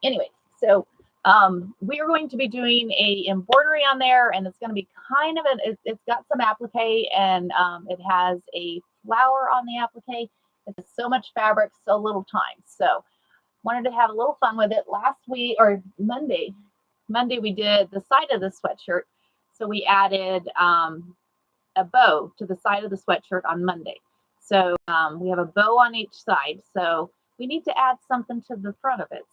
Anyway, so we are going to be doing a embroidery on there, and it's going to be kind of it's got some applique, and it has a flower on the applique. It's so much fabric, so little time. So wanted to have a little fun with it. Last week or Monday we did the side of the sweatshirt. So we added a bow to the side of the sweatshirt on Monday. So we have a bow on each side. So we need to add something to the front of it.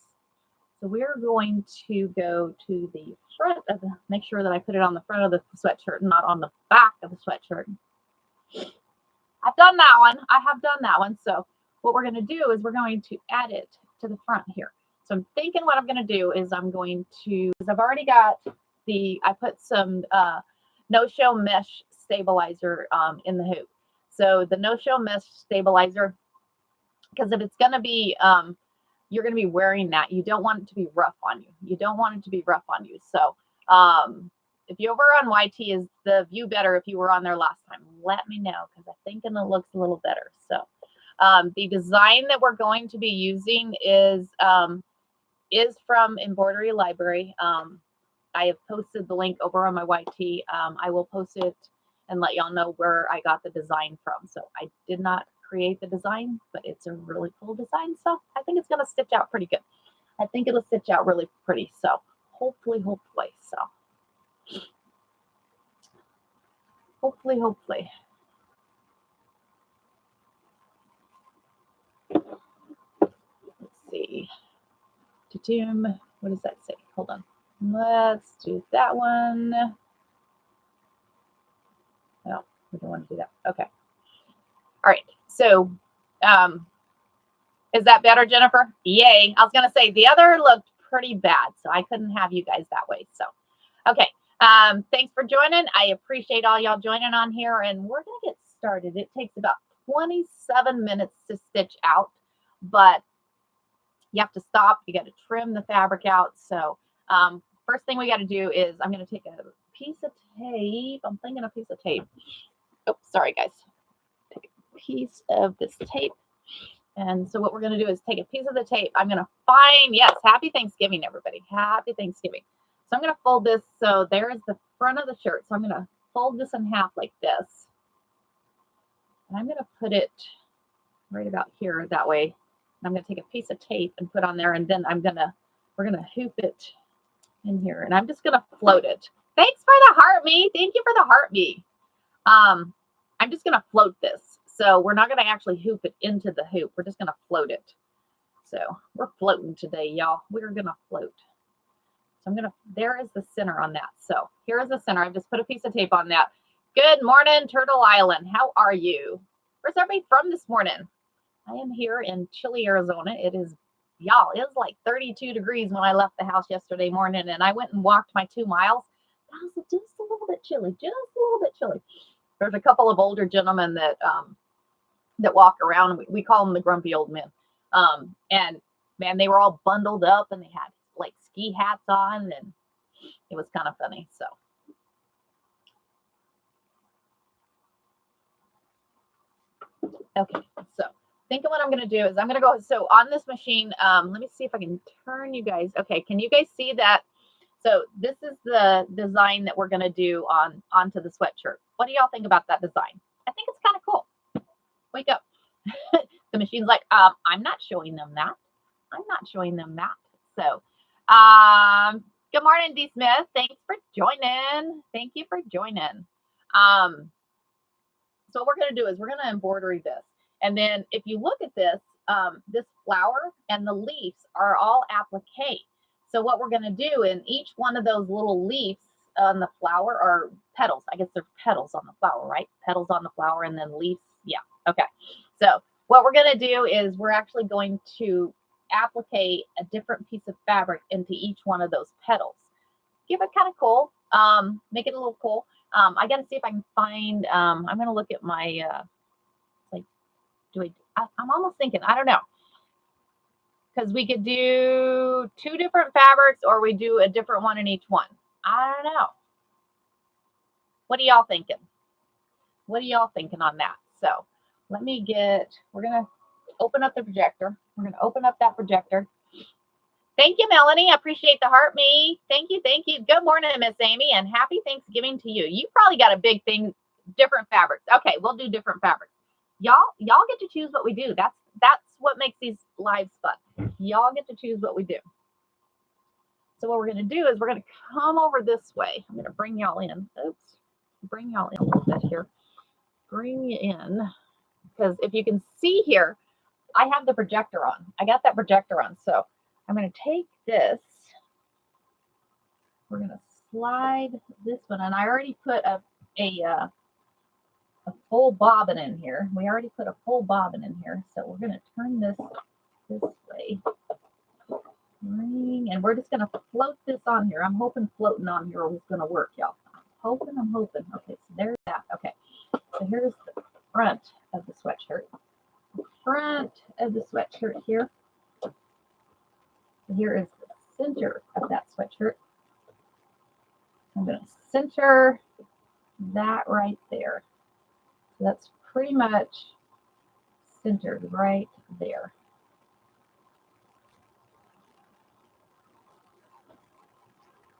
So we're going to go to the front of the, make sure that I put it on the front of the sweatshirt and not on the back of the sweatshirt. I've done that one. I have done that one. So what we're going to do is we're going to add it to the front here. So I'm thinking what I'm going to do is I'm going to, because I've already got I put some no-show mesh stabilizer in the hoop. So the no-show mesh stabilizer, because if it's going to be, you're going to be wearing that. You don't want it to be rough on you. You don't want it to be rough on you. So if you're over on YT, is the view better if you were on there last time? Let me know, because I think it looks a little better. So the design that we're going to be using is from Embroidery Library. I have posted the link over on my YT. I will post it and let y'all know where I got the design from. So I did not create the design, but it's a really cool design. So I think it's going to stitch out pretty good. I think it'll stitch out really pretty. So hopefully. So hopefully. Let's see. What does that say? Hold on. Let's do that one. No, we don't want to do that. Okay. All right. So is that better, Jennifer? Yay. I was going to say the other looked pretty bad, so I couldn't have you guys that way. So, okay. Thanks for joining. I appreciate all y'all joining on here, and we're going to get started. It takes about 27 minutes to stitch out, but you have to stop. You got to trim the fabric out. So first thing we got to do is I'm going to take a piece of tape. I'm thinking a piece of tape. Oh, sorry, guys. Take a piece of this tape. And so what we're going to do is take a piece of the tape. I'm going to find, yes, happy Thanksgiving, everybody. Happy Thanksgiving. So I'm going to fold this. So there's the front of the shirt. So I'm going to fold this in half like this. And I'm going to put it right about here that way. I'm going to take a piece of tape and put on there. And then we're going to hoop it in here. And I'm just going to float it. Thanks for the heart me. Thank you for the heart me. I'm just going to float this. So we're not going to actually hoop it into the hoop. We're just going to float it. So we're floating today, y'all. We're going to float. So there is the center on that. So here is the center. I've just put a piece of tape on that. Good morning, Turtle Island. How are you? Where's everybody from this morning? I am here in chilly Arizona. It is, y'all, it was like 32 degrees when I left the house yesterday morning, and I went and walked my 2 miles. That was just a little bit chilly, There's a couple of older gentlemen that walk around. We call them the grumpy old men. And man, they were all bundled up and they had like ski hats on, and it was kind of funny. So okay, so thinking what I'm going to do is I'm going to go. So on this machine, let me see if I can turn you guys. Okay, can you guys see that? So this is the design that we're going to do onto the sweatshirt. What do y'all think about that design? I think it's kind of cool. Wake up. The machine's like, I'm not showing them that. So, good morning, D. Smith. Thanks for joining. Thank you for joining. So what we're going to do is we're going to embroidery this. And then if you look at this, this flower and the leaves are all applique. So what we're going to do in each one of those little leaves on the flower are petals. I guess they're petals on the flower, right? Petals on the flower and then leaves. Yeah. Okay. So what we're going to do is we're actually going to applique a different piece of fabric into each one of those petals. Give it kind of cool. Make it a little cool. I got to see if I can find, I'm going to look at my, I'm almost thinking, I don't know. Because we could do 2 different fabrics or we do a different one in each one. I don't know. What are y'all thinking? What are y'all thinking on that? So we're going to open up the projector. We're going to open up that projector. Thank you, Melanie. I appreciate the heart me. Thank you. Thank you. Good morning, Miss Amy, and happy Thanksgiving to you. You probably got a big thing, different fabrics. Okay, we'll do different fabrics. Y'all get to choose what we do. That's what makes these lives fun. Y'all get to choose what we do. So what we're going to do is we're going to come over this way. I'm going to bring y'all in. Oops. Bring y'all in a little bit here. Bring you in. Because if you can see here, I have the projector on. I got that projector on. So I'm going to take this. We're going to slide this one. And I already put a full bobbin in here. We already put a full bobbin in here. So we're going to turn this way. And we're just going to float this on here. I'm hoping floating on here is going to work, y'all. I'm hoping. Okay, so there's that. Okay, so here's the front of the sweatshirt. The front of the sweatshirt here. Here is the center of that sweatshirt. I'm going to center that right there. So that's pretty much centered right there.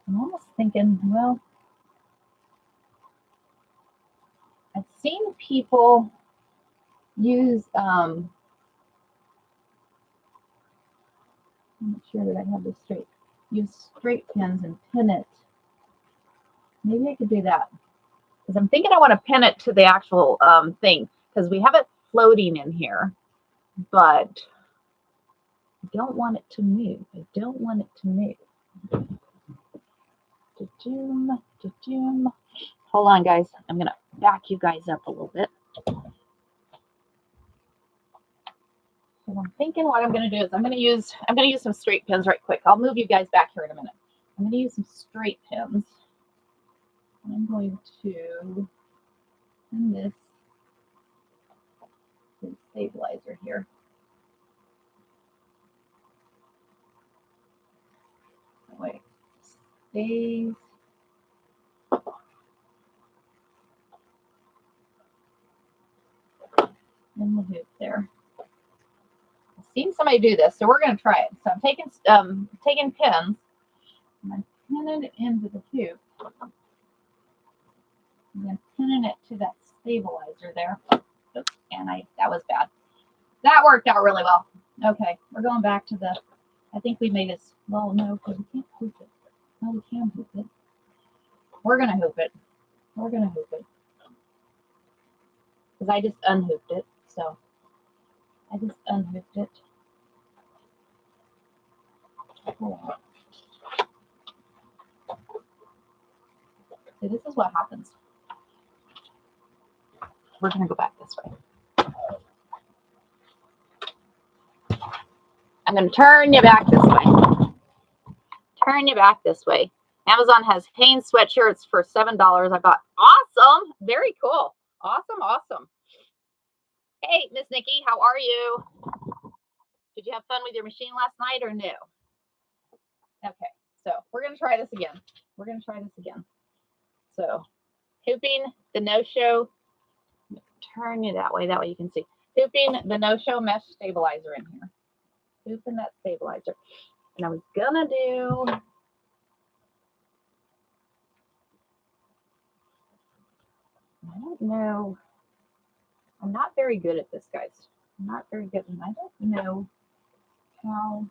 I'm almost thinking, well, I've seen people use, I'm not sure that I have this straight, use straight pins and pin it. Maybe I could do that. Because I'm thinking I want to pin it to the actual thing. Because we have it floating in here. But I don't want it to move. I don't want it to move. Hold on, guys. I'm going to back you guys up a little bit. So I'm thinking what I'm going to do is I'm going to use some straight pins right quick. I'll move you guys back here in a minute. I'm going to use some straight pins. I'm going to pin this to the stabilizer here. That way it stays. In the hoop there. I've seen somebody do this, so we're going to try it. So I'm taking pins and I'm pinning it into the hoop. And then pinning it to that stabilizer there. Oops, and that was bad. That worked out really well. Okay, we're going back to the, I think we made this, well, no, because we can't hoop it. No, we can hoop it. We're going to hoop it. We're going to hoop it. Because I just unhooped it, so I just unhooped it. So this is what happens. We're going to go back this way. I'm going to turn you back this way. Turn you back this way. Amazon has Hanes sweatshirts for $7. I bought. Awesome. Very cool. Awesome. Awesome. Hey, Miss Nikki, how are you? Did you have fun with your machine last night or no? Okay, so we're going to try this again. We're going to try this again. So hooping the no-show. Turn you that way you can see. Hooping the no-show mesh stabilizer in here. Hooping that stabilizer. And I was going to do... I don't know. I'm not very good at this, guys. I'm not very good. And I don't know how...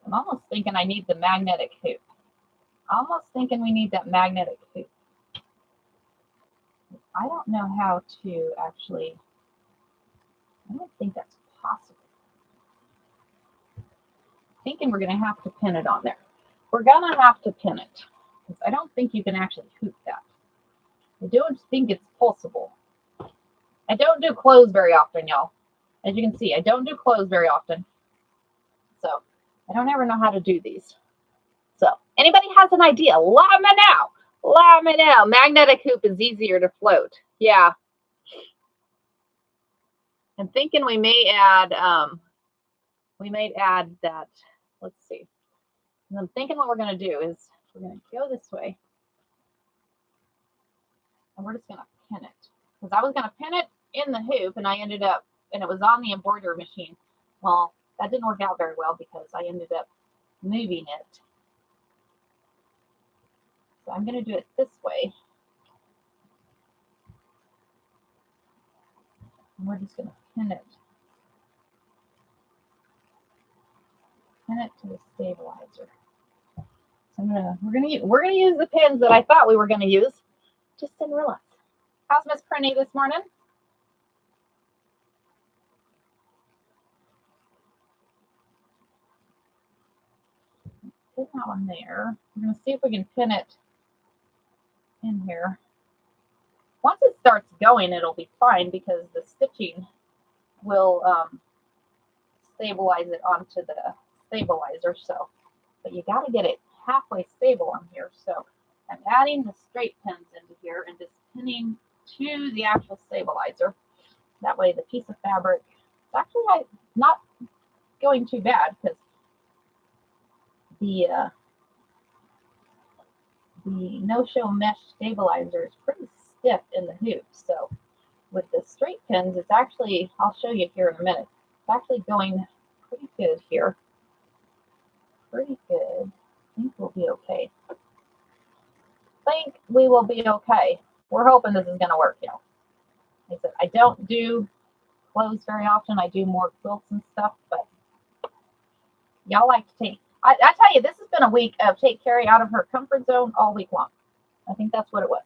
I'm almost thinking I need the magnetic hoop. Almost thinking we need that magnetic hoop. I don't know how to actually... I don't think that's possible. Thinking we're going to have to pin it on there. We're going to have to pin it. Because I don't think you can actually hoop that. I don't think it's possible. I don't do clothes very often, y'all. As you can see, I don't do clothes very often. So, I don't ever know how to do these. So, anybody has an idea, let me know. Let me know. Magnetic hoop is easier to float. Yeah. I'm thinking we may add that. Let's see. And I'm thinking what we're going to do is we're going to go this way. And we're just going to pin it. Because I was going to pin it in the hoop and I ended up and it was on the embroidery machine. Well, that didn't work out very well because I ended up moving it. So I'm going to do it this way. And we're just going to pin it. Pin it to the stabilizer. So we're gonna use the pins that I thought we were gonna use. Just didn't realize. How's Miss Prinny this morning? Put that one there. We're gonna see if we can pin it in here. Once it starts going, it'll be fine because the stitching will stabilize it onto the stabilizer. So, but you got to get it halfway stable on here. So I'm adding the straight pins into here and just pinning to the actual stabilizer. That way the piece of fabric is actually not going too bad because the no-show mesh stabilizer is pretty stiff in the hoop. So with the straight pins, it's actually, I'll show you here in a minute, it's actually going pretty good here. Pretty good. I think we'll be okay. We're hoping this is going to work, you know. Like I said, I don't do clothes very often. I do more quilts and stuff, but y'all like to take, I tell you, this has been a week of take Carrie out of her comfort zone all week long. I think that's what it was.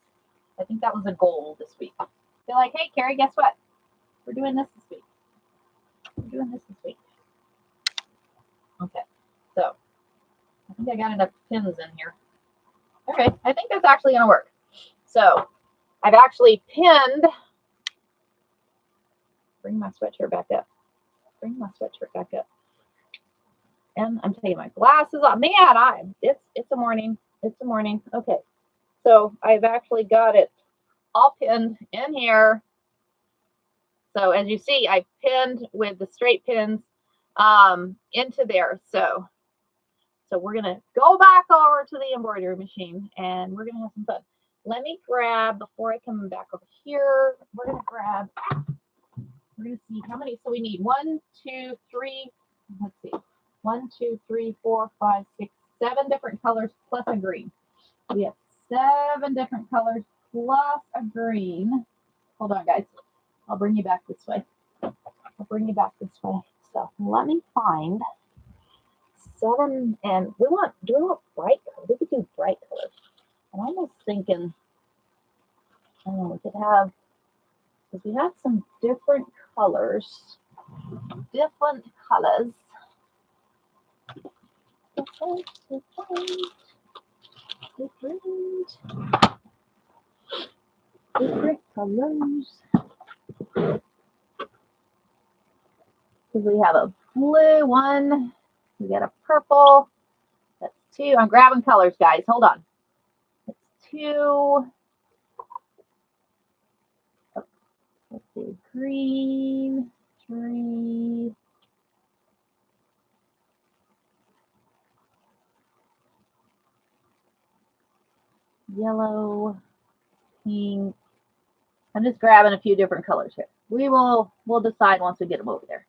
I think that was a goal this week. They're like, hey, Carrie, guess what? We're doing this week. We're doing this week. Okay, so I think I got enough pins in here. Okay, I think that's actually going to work. So I've actually pinned. Bring my sweatshirt back up. Bring my sweatshirt back up. And I'm taking my glasses off. Man, it's a morning. It's a morning. Okay, so I've actually got it all pinned in here. So as you see, I pinned with the straight pins into there. So we're going to go back over to the embroidery machine and we're going to have some fun. Let me grab, before I come back over here, we're going to see how many. So we need 1, 2, 3, let's see, 1, 2, 3, 4, 5, 6, 7 different colors plus a green. We have 7 different colors plus a green. Hold on, guys. I'll bring you back this way. So let me find 7, and do we want bright colors? We could do bright colors. I'm almost thinking, we could have, because we have some different colors. Different. Colors. We have a blue one. We got a purple. That's 2. I'm grabbing colors, guys. Hold on. That's 2. Let's see. Green, 3. Yellow, pink. I'm just grabbing a few different colors here. We'll decide once we get them over there.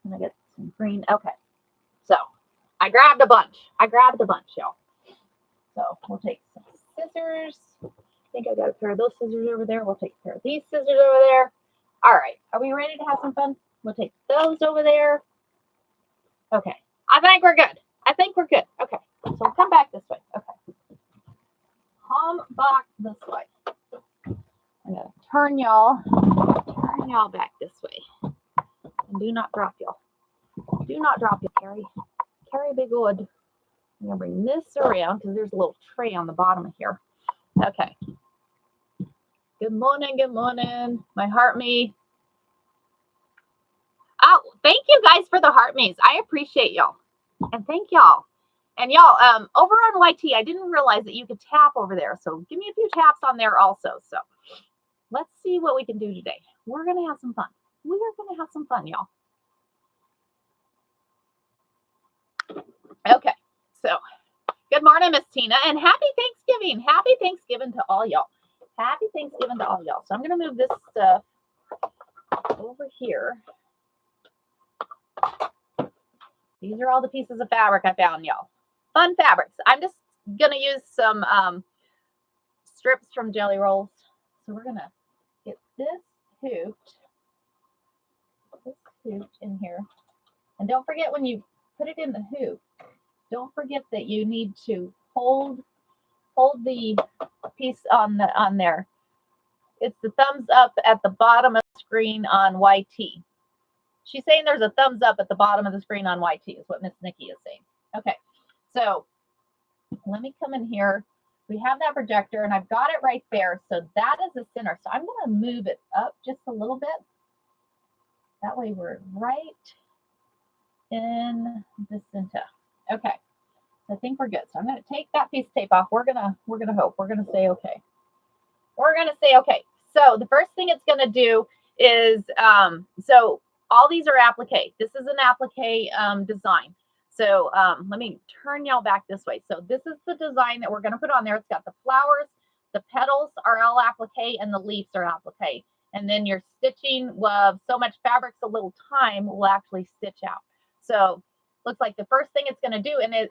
And I get some green. Okay. So I grabbed a bunch. Y'all. So we'll take some scissors. I think I got a pair of those scissors over there. We'll take a pair of these scissors over there. All right. Are we ready to have some fun? We'll take those over there. Okay. I think we're good. Okay. So we'll come back this way. Okay. Come back this way. I'm going to turn y'all back this way. And do not drop y'all. Do not drop you, Carrie. Carrie, be good. I'm going to bring this around because there's a little tray on the bottom of here. Okay. Good morning. My heart me. Oh, thank you guys for the heart me's. I appreciate y'all. And thank y'all. And y'all, over on YT, I didn't realize that you could tap over there. So give me a few taps on there also. So let's see what we can do today. We're going to have some fun. We are going to have some fun, y'all. Okay. So good morning, Miss Tina, and happy Thanksgiving. Happy Thanksgiving to all y'all. Happy Thanksgiving to all y'all. So I'm going to move this stuff over here. These are all the pieces of fabric I found, y'all. Fun fabrics. I'm just gonna use some strips from Jelly Rolls. So we're gonna get this hooped in here. And don't forget, when you put it in the hoop, don't forget that you need to hold the piece on there. It's the thumbs up at the bottom of the screen on YT. She's saying there's a thumbs up at the bottom of the screen on YT is what Miss Nikki is saying. Okay, so let me come in here. We have that projector and I've got it right there. So that is the center. So I'm going to move it up just a little bit. That way we're right in the center. Okay, so I think we're good. So I'm going to take that piece of tape off. We're gonna hope. We're gonna say okay. We're gonna say okay. So the first thing it's gonna do is so all these are applique. This is an applique design. So let me turn y'all back this way. So this is the design that we're gonna put on there. It's got the flowers, the petals are all applique, and the leaves are applique. And then your stitching of so much fabric, so little time will actually stitch out. So looks like the first thing it's going to do, and as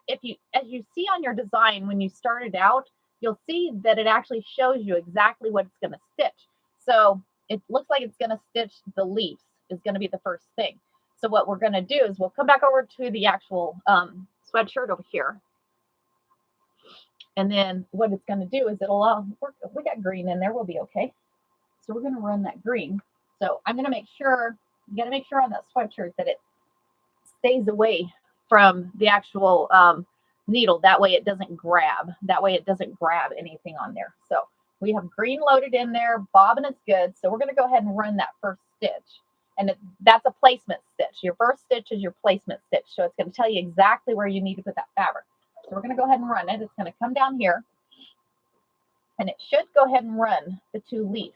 you see on your design when you started out, you'll see that it actually shows you exactly what it's going to stitch. So it looks like it's going to stitch the leaves is going to be the first thing. So what we're going to do is we'll come back over to the actual sweatshirt over here. And then what it's going to do is it'll, we got green in there, we'll be okay. So we're going to run that green. So I'm going to make sure, you got to make sure on that sweatshirt that it stays away from the actual needle. That way it doesn't grab. That way it doesn't grab anything on there. So we have green loaded in there. Bobbin is good. So we're going to go ahead and run that first stitch. And that's a placement stitch. Your first stitch is your placement stitch. So it's going to tell you exactly where you need to put that fabric. So we're going to go ahead and run it. It's going to come down here. And it should go ahead and run the 2 leaves.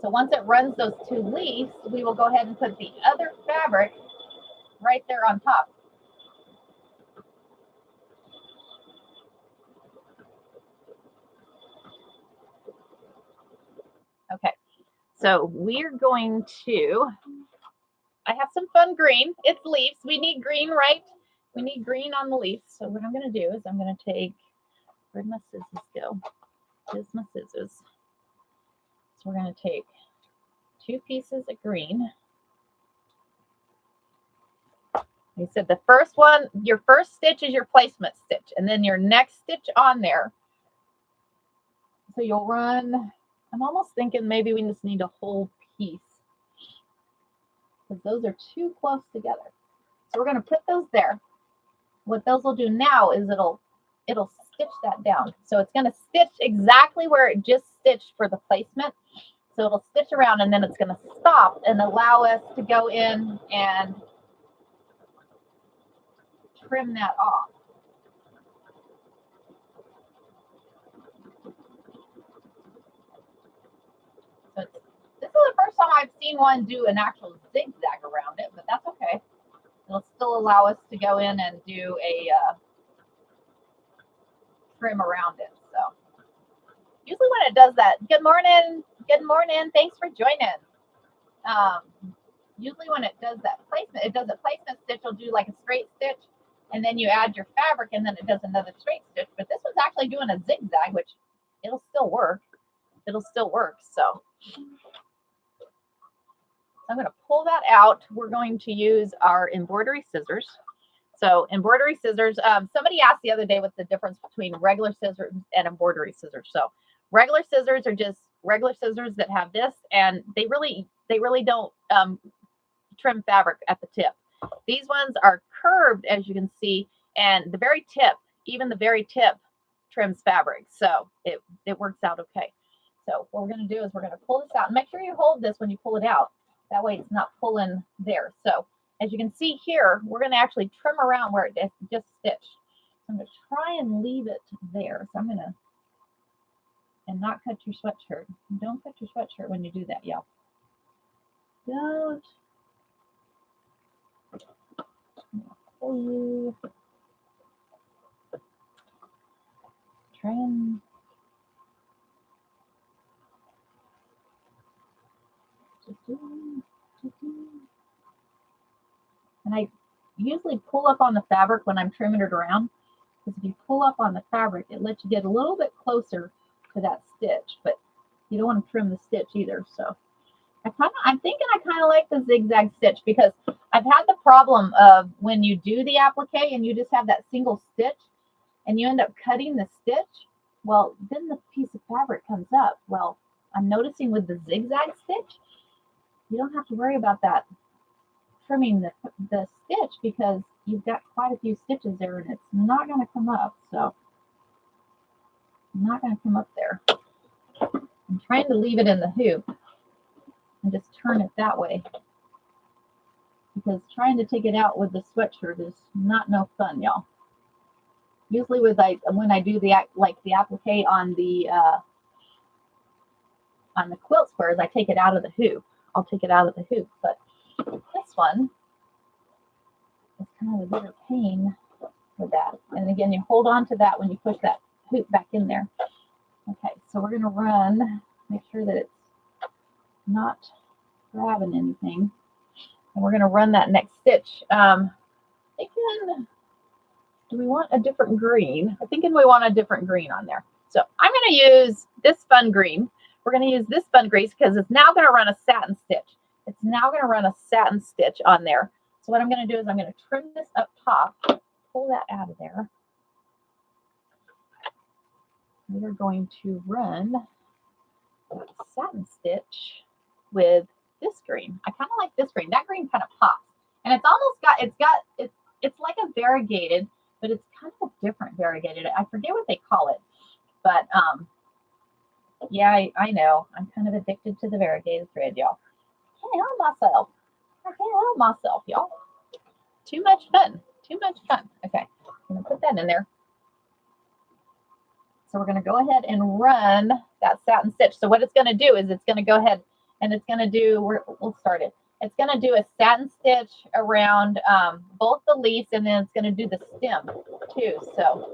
So once it runs those 2 leaves, we will go ahead and put the other fabric right there on top. Okay, so we're going to, I have some fun green. It's leaves. We need green, right? We need green on the leaves. So what I'm going to do is I'm going to take, where'd my scissors go? Here's my scissors. So we're going to take 2 pieces of green. You said the first one, your first stitch is your placement stitch, and then your next stitch on there. So you'll run, I'm almost thinking maybe we just need a whole piece because those are too close together. So we're going to put those there. What those will do now is it'll stitch that down. So it's going to stitch exactly where it just stitched for the placement. So it'll stitch around and then it's going to stop and allow us to go in and trim that off. So this is the first time I've seen one do an actual zigzag around it, but that's okay. It'll still allow us to go in and do a trim around it. So usually when it does that, good morning, thanks for joining. Usually when it does that placement, it does a placement stitch, it'll do like a straight stitch, and then you add your fabric, and then it does another straight stitch. But this one's actually doing a zigzag, which it'll still work. It'll still work. So I'm going to pull that out. We're going to use our embroidery scissors. So embroidery scissors, somebody asked the other day what's the difference between regular scissors and embroidery scissors. So regular scissors are just regular scissors that have this, and they really don't trim fabric at the tip. These ones are curved, as you can see, and the very tip, even the very tip trims fabric. So it works out okay. So what we're going to do is we're going to pull this out, and make sure you hold this when you pull it out. That way it's not pulling there. So as you can see here, we're going to actually trim around where it just stitched. So I'm going to try and leave it there. So I'm going to, and not cut your sweatshirt. Don't cut your sweatshirt when you do that, y'all. Don't. Pull you. Trim. And I usually pull up on the fabric when I'm trimming it around, because if you pull up on the fabric, it lets you get a little bit closer to that stitch, but you don't want to trim the stitch either. So I'm thinking I kind of like the zigzag stitch, because I've had the problem of when you do the applique and you just have that single stitch and you end up cutting the stitch. Well, then the piece of fabric comes up. Well, I'm noticing with the zigzag stitch, you don't have to worry about that trimming the stitch, because you've got quite a few stitches there and it's not going to come up. So I'm not going to come up there. I'm trying to leave it in the hoop and just turn it that way, because trying to take it out with the sweatshirt is not no fun, y'all. Usually with when I do the applique on the quilt squares, I take it out of the hoop. I'll take it out of the hoop, but this one is kind of a bigger pain with that. And again, you hold on to that when you push that hoop back in there. Okay, so we're going to run, make sure that it's not grabbing anything. And we're going to run that next stitch. Thinking, do we want a different green? I'm thinking we want a different green on there. So I'm going to use this fun green. We're going to use this fun green because it's now going to run a satin stitch. It's now going to run a satin stitch on there. So what I'm going to do is I'm going to trim this up top, pull that out of there. We're going to run a satin stitch with this green. I kind of like this green. That green kind of pops. And it's almost it's like a variegated, but it's kind of a different variegated. I forget what they call it. But yeah, I know. I'm kind of addicted to the variegated thread, y'all. I can't help myself. I can't help myself, y'all. Too much fun. Too much fun. Okay, I'm going to put that in there. So we're going to go ahead and run that satin stitch. So what it's going to do is it's going to go ahead and it's going to do, we'll start it. It's going to do a satin stitch around both the leaves, and then it's going to do the stem too. So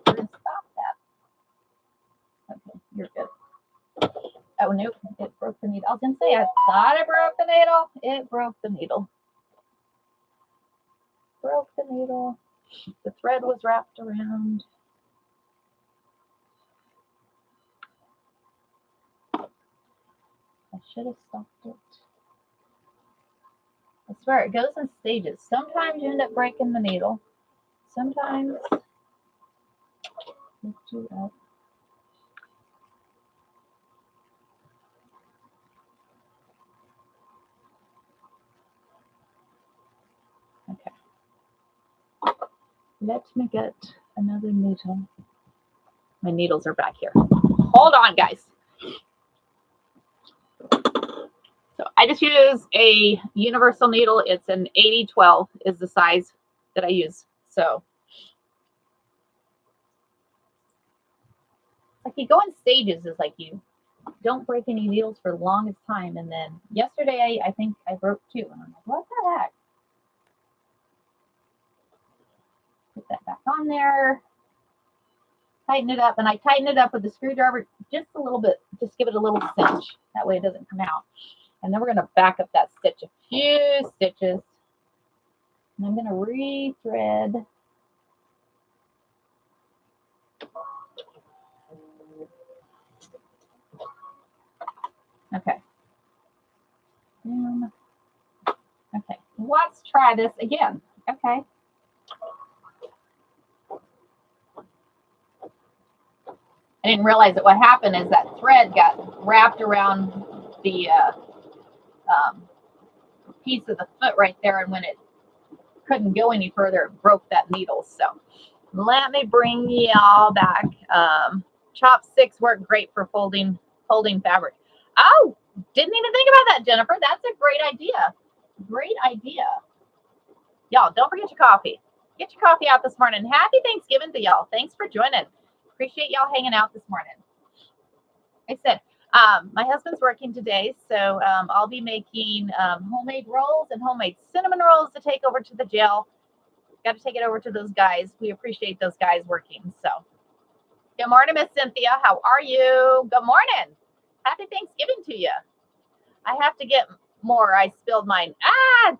we're going to stop that. Okay, you're good. Oh, nope, it broke the needle. I was going to say, I thought it broke the needle. It broke the needle. Broke the needle. The thread was wrapped around. I should have stopped it. I swear, it goes in stages. Sometimes you end up breaking the needle. Sometimes lift you up. Okay. Let me get another needle. My needles are back here. Hold on, guys. So I just use a universal needle. It's an 80-12 is the size that I use. So like you go in stages, is like you don't break any needles for the longest time. And then yesterday, I think I broke 2. And I'm like, what the heck? Put that back on there. Tighten it up. And I tighten it up with the screwdriver just a little bit. Just give it a little cinch. That way it doesn't come out. And then we're going to back up that stitch a few stitches. And I'm going to rethread. Okay. Okay. Let's try this again. Okay. I didn't realize that what happened is that thread got wrapped around the piece of the foot right there, and when it couldn't go any further, it broke that needle. So let me bring y'all back. Chopsticks work great for folding fabric. Oh, didn't even think about that, Jennifer. That's a great idea. Great idea. Y'all, don't forget your coffee. Get your coffee out this morning. Happy Thanksgiving to y'all. Thanks for joining. Appreciate y'all hanging out this morning. I said, my husband's working today, so I'll be making homemade rolls and homemade cinnamon rolls to take over to the jail. Got to take it over to those guys. We appreciate those guys working. So Good morning, Miss Cynthia. How are you? Good morning. Happy Thanksgiving to you. I have to get more. I spilled mine. Ah,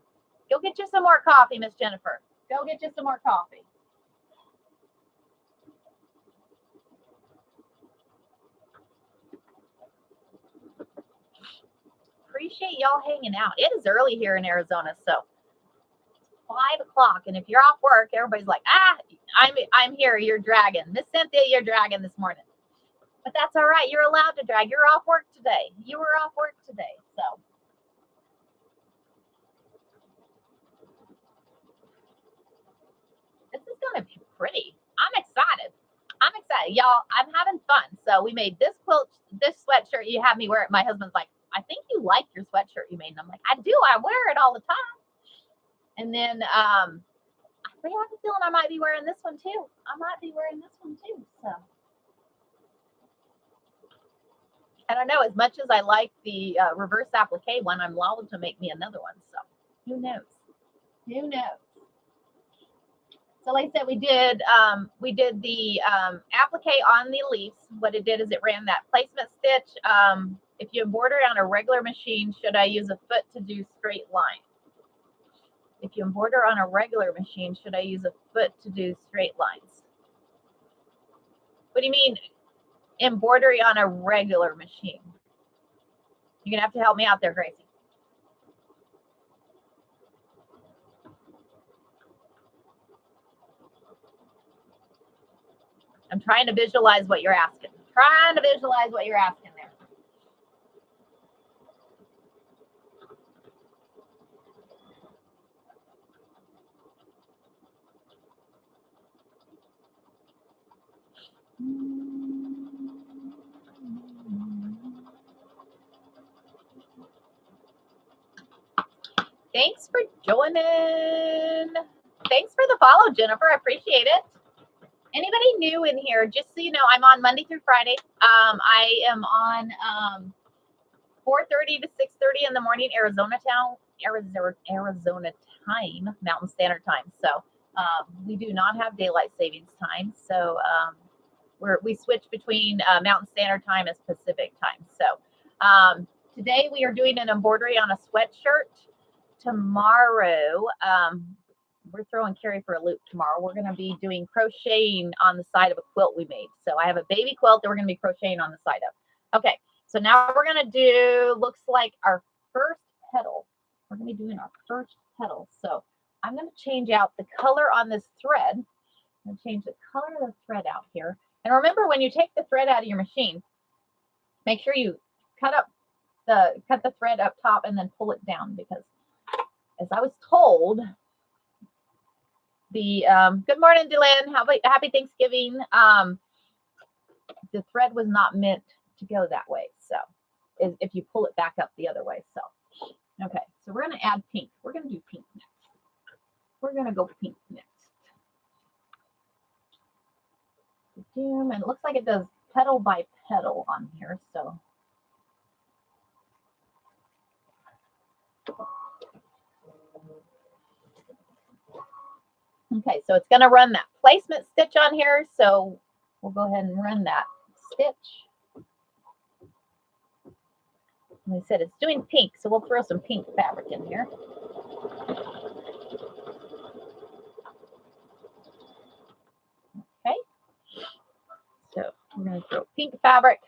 go get you some more coffee, Miss Jennifer. Go get you some more coffee. Appreciate y'all hanging out. It is early here in Arizona, so 5 o'clock. And if you're off work, everybody's like, I'm here. You're dragging. Miss Cynthia, you're dragging this morning. But that's all right. You're allowed to drag. You're off work today. You were off work today. So this is going to be pretty. I'm excited. I'm excited. Y'all, I'm having fun. So we made this quilt, this sweatshirt you have me wear it. My husband's like, I think you like your sweatshirt you made. And I'm like, I do. I wear it all the time. And then I have a feeling I might be wearing this one too. I might be wearing this one too. So I don't know. As much as I like the reverse applique one, I'm liable to make me another one. So who knows? Who knows? So like I said, we did the applique on the leaves. What it did is it ran that placement stitch. If you embroider on a regular machine, should I use a foot to do straight line? If you embroider on a regular machine, should I use a foot to do straight lines? What do you mean embroidery on a regular machine? You're gonna have to help me out there, Gracie. I'm trying to visualize what you're asking. Trying to visualize what you're asking there. Thanks for joining. Thanks for the follow, Jennifer. I appreciate it. Anybody new in here, just so you know, I'm on Monday through Friday. I am on 4:30 to 6:30 in the morning, Arizona time, Mountain Standard Time. So we do not have daylight savings time. So we switch between Mountain Standard Time and Pacific Time. So today we are doing an embroidery on a sweatshirt. Tomorrow, we're throwing Carrie for a loop tomorrow. We're going to be doing crocheting on the side of a quilt we made. So I have a baby quilt that we're going to be crocheting on the side of. Okay, so now we're going to do, looks like our first petal. We're going to be doing our first petal. So I'm going to change out the color on this thread. I'm going to change the color of the thread out here. And remember, when you take the thread out of your machine, make sure you cut the thread up top and then pull it down, because as I was told, the good morning, Dylan. Happy Thanksgiving. The thread was not meant to go that way. So if you pull it back up the other way. So okay, so we're going to add pink. We're going to do pink next. We're going to go pink next. And it looks like it does petal by petal on here. So okay, so it's going to run that placement stitch on here. So we'll go ahead and run that stitch. Like I said, it's doing pink, so we'll throw some pink fabric in here. Okay, so we're going to throw pink fabric.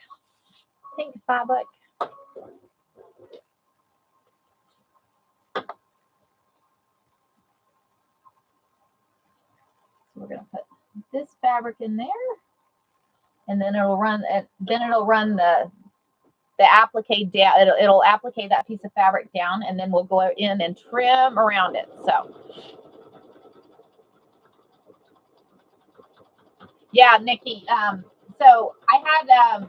So we're going to put this fabric in there, and then it'll run. The applique down. It'll applique that piece of fabric down, and then we'll go in and trim around it. So yeah, Nikki. So I had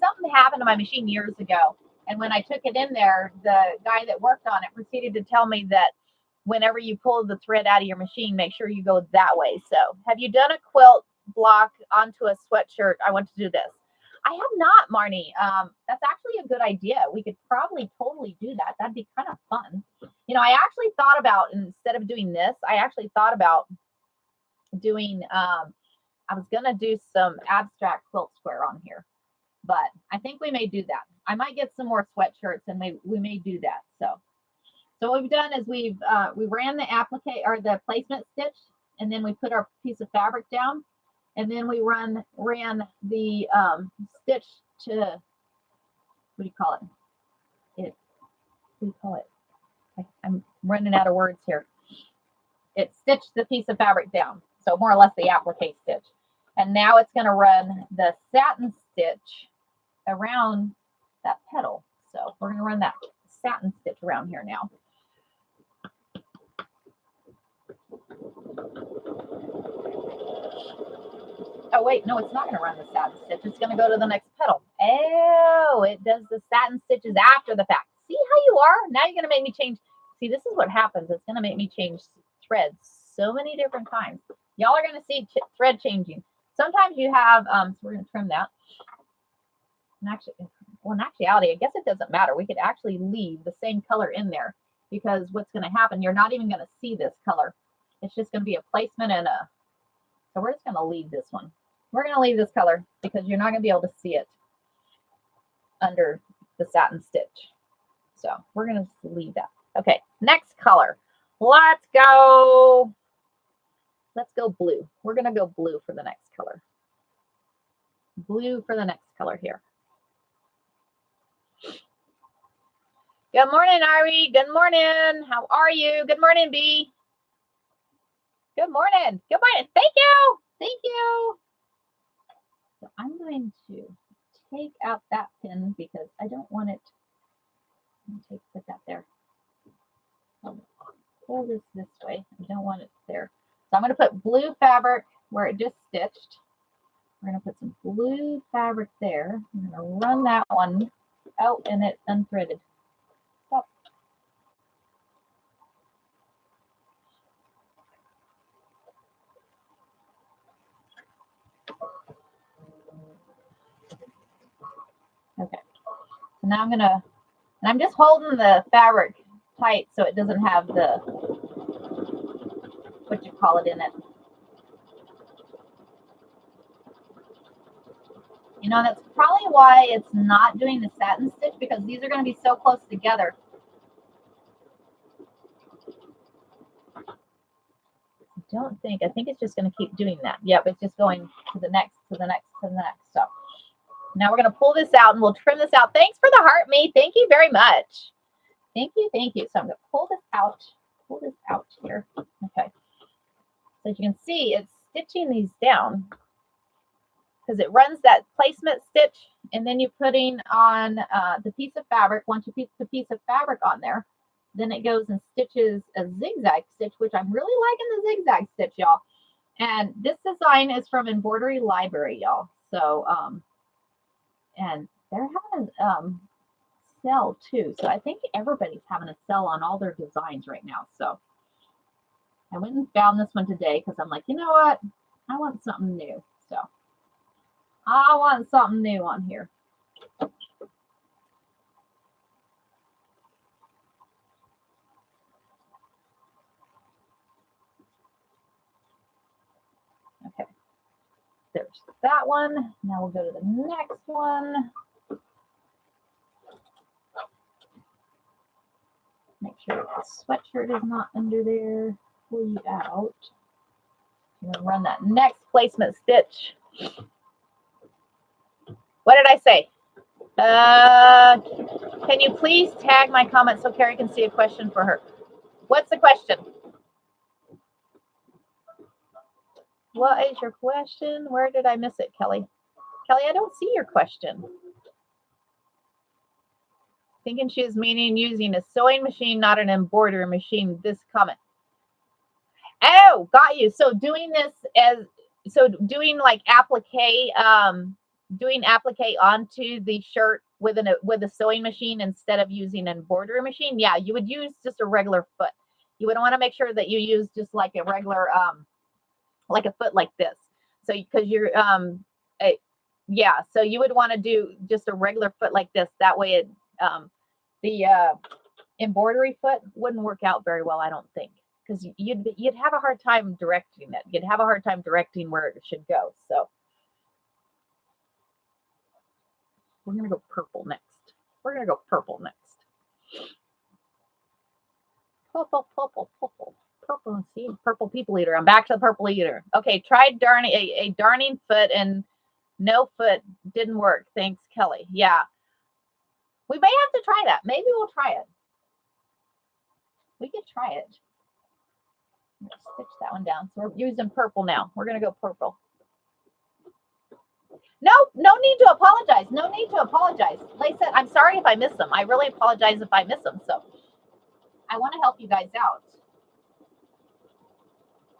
something happened to my machine years ago, and when I took it in there, the guy that worked on it proceeded to tell me that whenever you pull the thread out of your machine, make sure you go that way. So have you done a quilt block onto a sweatshirt? I want to do this. I have not, Marnie. That's actually a good idea. We could probably totally do that. That'd be kind of fun. You know, I actually thought about, instead of doing this, I actually thought about doing, I was going to do some abstract quilt square on here, but I think we may do that. I might get some more sweatshirts and we may do that. So what we've done is we ran the applique or the placement stitch, and then we put our piece of fabric down, and then we ran the stitch to, what do you call it? I'm running out of words here. It stitched the piece of fabric down, so more or less the applique stitch. And now it's going to run the satin stitch around that petal. So we're going to run that satin stitch around here now. Oh, wait, no, it's not going to run the satin stitch. It's going to go to the next petal. Oh, it does the satin stitches after the fact. See how you are? Now you're going to make me change. See, this is what happens. It's going to make me change threads so many different times. Y'all are going to see thread changing. Sometimes you have, so we're going to trim that. And actually, well, in actuality, I guess it doesn't matter. We could actually leave the same color in there, because what's going to happen, you're not even going to see this color. It's just going to be a placement and a, so we're just going to leave this one. We're going to leave this color because you're not going to be able to see it under the satin stitch. So we're going to leave that. Okay, next color. Let's go blue. We're going to go blue for the next color. Blue for the next color here. Good morning, Ari. Good morning. How are you? Good morning, B. Good morning. Good morning. Thank you. Thank you. So I'm going to take out that pin because I don't want it. Put that there. I'll pull this way. I don't want it there. So I'm going to put blue fabric where it just stitched. We're going to put some blue fabric there. I'm going to run that one out and it's unthreaded. Stop. Okay. So now I'm just holding the fabric tight so it doesn't have the, what you call it in it. You know, that's probably why it's not doing the satin stitch, because these are going to be so close together. I think it's just going to keep doing that. Yep, it's just going to the next, to the next, to the next. So now we're going to pull this out and we'll trim this out. Thanks for the heart, me. Thank you very much. Thank you, thank you. So I'm going to pull this out here. Okay. So as you can see, it's stitching these down because it runs that placement stitch, and then you're putting on the piece of fabric. Once you put the piece of fabric on there, then it goes and stitches a zigzag stitch, which I'm really liking the zigzag stitch, y'all. And this design is from Embroidery Library, y'all. So, and they're having a sale too. So I think everybody's having a sale on all their designs right now. So I went and found this one today because I'm like, you know what? I want something new. So I want something new on here. Okay, there's that one. Now we'll go to the next one. Make sure the sweatshirt is not under there. Pull you out. I'm gonna run that next placement stitch. What did I say? Can you please tag my comment so Carrie can see a question for her? What's the question? What is your question? Where did I miss it, Kelly? Kelly, I don't see your question. Thinking she is meaning using a sewing machine, not an embroidery machine. This comment. Oh, got you. So doing this doing like applique, doing applique onto the shirt with a sewing machine instead of using an embroidery machine. Yeah, you would use just a regular foot. You would want to make sure that you use just like a regular, like a foot like this. So because you're, yeah, so you would want to do just a regular foot like this. That way the embroidery foot wouldn't work out very well, I don't think, because you'd have a hard time directing it. You'd have a hard time directing where it should go. So we're going to go purple next. We're going to go purple next. Purple, purple, purple, purple. See, purple people eater. I'm back to the purple eater. Okay, tried darning a darning foot and no foot didn't work. Thanks, Kelly. Yeah, we may have to try that. Maybe we'll try it. We could try it. Let's stitch that one down. So we're using purple now. We're gonna go purple. No need to apologize. No need to apologize. Like I said, I'm sorry if I miss them. I really apologize if I miss them. So I want to help you guys out.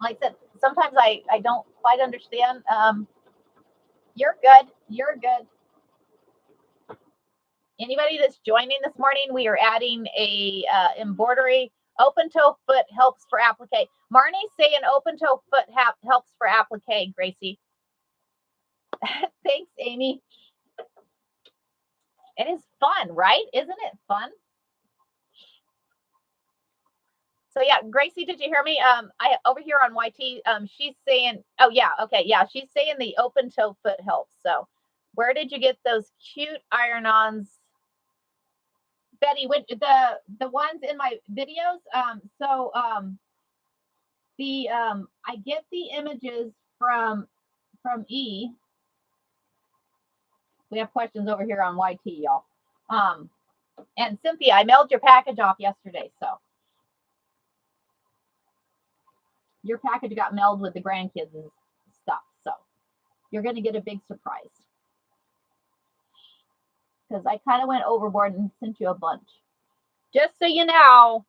Like I said, sometimes I don't quite understand. You're good. You're good. Anybody that's joining this morning, we are adding a embroidery. Open toe foot helps for applique. Marnie's saying open toe foot helps for applique, Gracie. Thanks, Amy. It is fun, right? Isn't it fun? So yeah, Gracie, did you hear me? I over here on YT, she's saying, oh yeah, okay, yeah, she's saying the open toe foot helps. So where did you get those cute iron-ons? Betty, the ones in my videos. I get the images from E. We have questions over here on YT, y'all. And Cynthia, I mailed your package off yesterday, so your package got mailed with the grandkids and stuff. So you're going to get a big surprise. Because I kind of went overboard and sent you a bunch. Just so you know.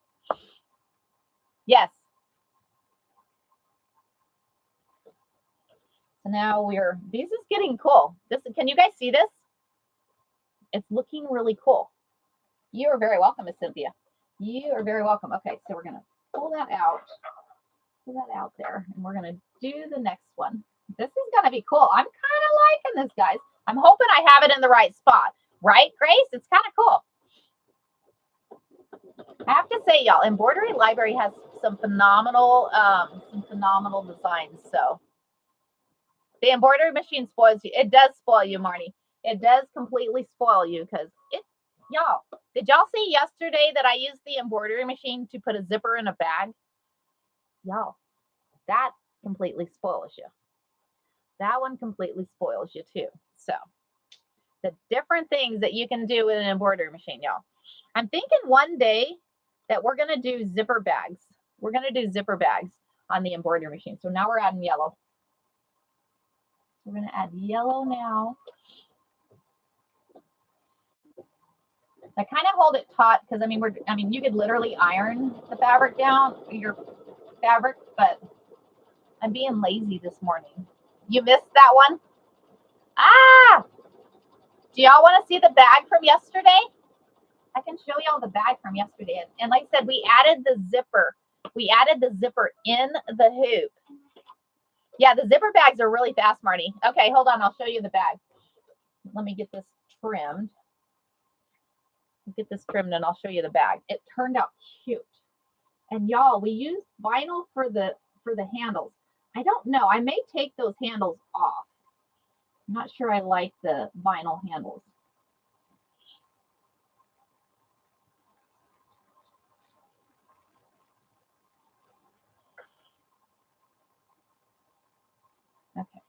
Yes. So now this is getting cool. Can you guys see this? It's looking really cool. You are very welcome, Miss Cynthia. You are very welcome. Okay, so we're going to pull that out. Pull that out there. And we're going to do the next one. This is going to be cool. I'm kind of liking this, guys. I'm hoping I have it in the right spot. Right, Grace? It's kind of cool. I have to say, y'all, Embroidery Library has some phenomenal designs. So the embroidery machine spoils you. It does spoil you, Marnie. It does completely spoil you because y'all, did y'all see yesterday that I used the embroidery machine to put a zipper in a bag? Y'all, that completely spoils you. That one completely spoils you too. So the different things that you can do with an embroidery machine, y'all. I'm thinking one day that we're going to do zipper bags. We're going to do zipper bags on the embroidery machine. So now we're adding yellow. We're going to add yellow now. I kind of hold it taut because I mean, you could literally iron the fabric down, your fabric, but I'm being lazy this morning. You missed that one? Ah! Do y'all want to see the bag from yesterday? I can show y'all the bag from yesterday. And like I said, we added the zipper. We added the zipper in the hoop. Yeah, the zipper bags are really fast, Marty. Okay, hold on. I'll show you the bag. Let me get this trimmed. Get this trimmed and I'll show you the bag. It turned out cute. And y'all, we used vinyl for the handles. I don't know. I may take those handles off. I'm not sure I like the vinyl handles. Okay.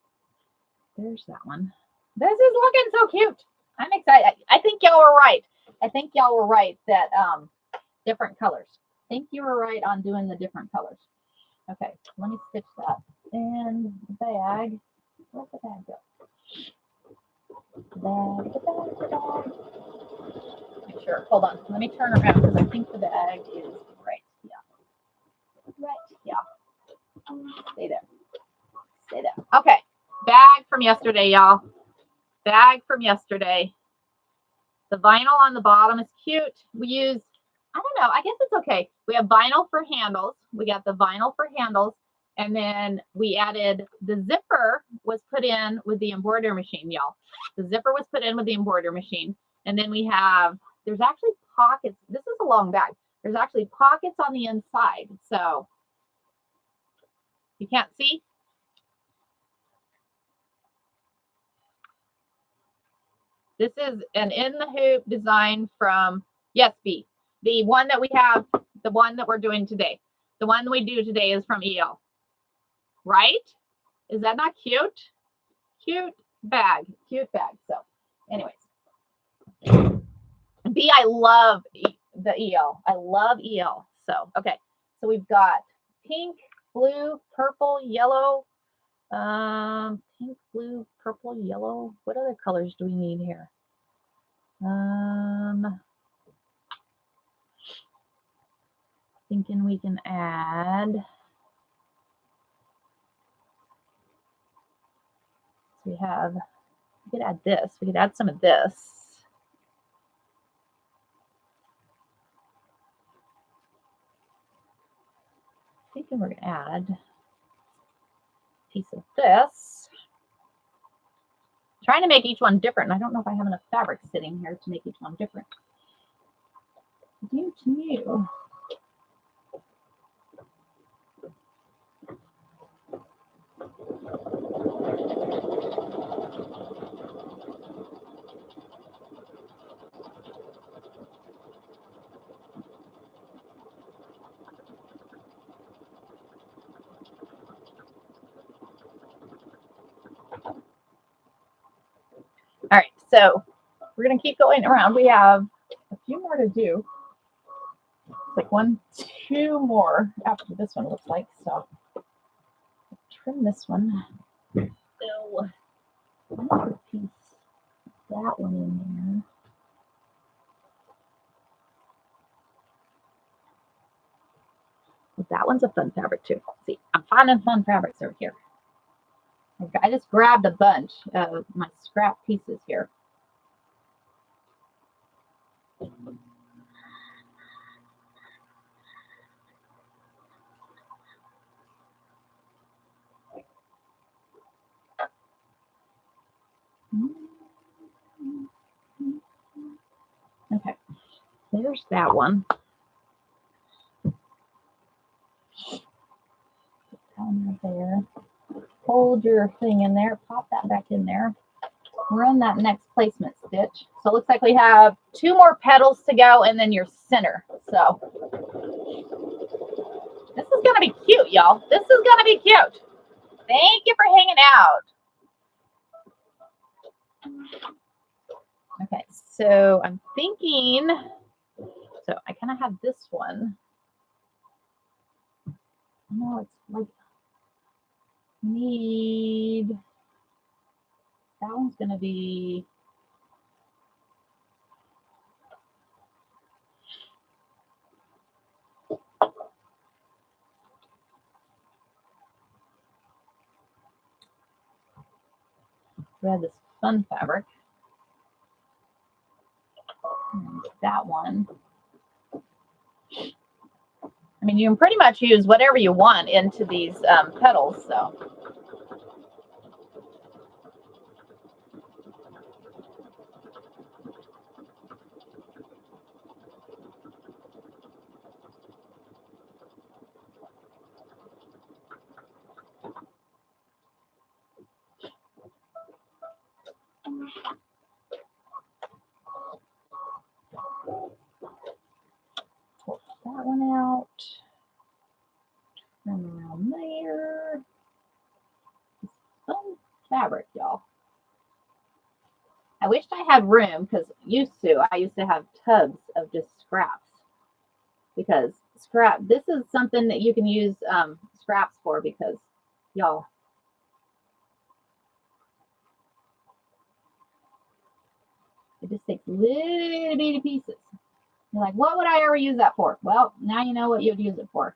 There's that one. This is looking so cute. I'm excited. I think y'all were right. I think y'all were right that different colors. I think you were right on doing the different colors. Okay, let me stitch that. And the bag. Where'd the bag go? The bag. Make sure. Hold on. Let me turn around because I think the bag is right here. Right here. Stay there. Stay there. Okay. Bag from yesterday, y'all. Bag from yesterday. The vinyl on the bottom is cute. We used, I don't know, I guess it's okay. We have vinyl for handles. We got the vinyl for handles. And then we added the zipper was put in with the embroidery machine, y'all. The zipper was put in with the embroidery machine. And then we have, there's actually pockets. This is a long bag. There's actually pockets on the inside. So You can't see? This is an in the hoop design from, yes, B. The one that we have, the one that we're doing today. The one we do today is from EL. Right? Is that not cute? Cute bag. Cute bag. So, anyways. B, I love the EL. I love EL. So, okay. So we've got pink, blue, purple, yellow. Pink, blue, purple, yellow. What other colors do we need here? Thinking we can add. So we could add this. We could add some of this. Thinking we're gonna add a piece of this. Trying to make each one different. I don't know if I have enough fabric sitting here to make each one different. Due to you. All right, so we're going to keep going around. We have a few more to do. Like 1, 2 more after this one, looks like. So trim this one. So another piece, that one in there. That one's a fun fabric too. See, I'm finding fun fabrics over here. I just grabbed a bunch of my scrap pieces here. Okay, there's that one. Down there. Hold your thing in there, pop that back in there. Run that next placement stitch. So it looks like we have 2 more petals to go and then your center. So this is going to be cute, y'all. This is going to be cute. Thank you for hanging out. Okay, so I'm thinking, so I kind of have this one. No, it's like, need, that one's going to be, we have this fun fabric. That one. I mean, you can pretty much use whatever you want into these petals, so. Pull that one out. Turn around there. Fun fabric, y'all. I wished I had room because I used to have tubs of just scraps. Because this is something that you can use scraps for, because y'all, it just takes little bitty pieces. You're like, what would I ever use that for? Well, now you know what you'd use it for.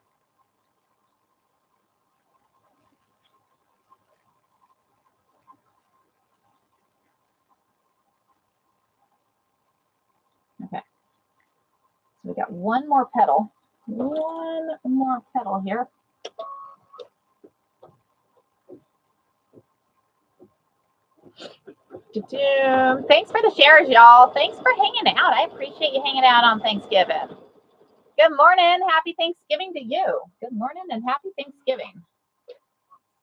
Okay. So we got one more petal. One more petal here. Thanks for the shares, y'all. Thanks for hanging out. I appreciate you hanging out on Thanksgiving. Good morning. Happy Thanksgiving to you. Good morning and happy Thanksgiving.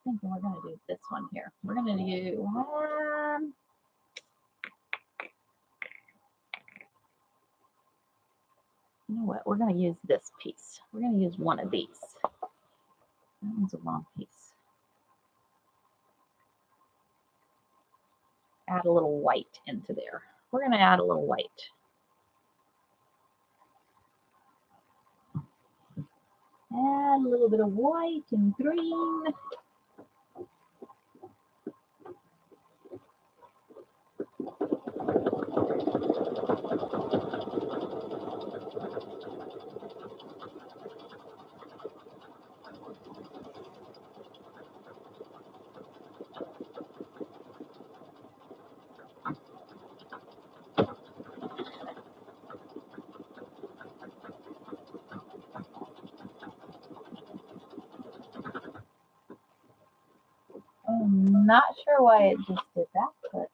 thinking we're going to do this one here. We're going to do you know what? We're going to use this piece. We're going to use one of these. That one's a long piece. Add a little white into there. We're going to add a little white. Add a little bit of white and green. I'm not sure why it just did that, but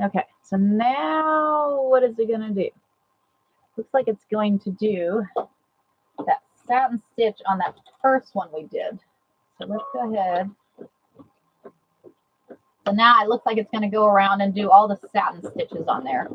okay. So now what is it going to do? Looks like it's going to do that satin stitch on that first one we did. So let's go ahead. So now it looks like it's going to go around and do all the satin stitches on there.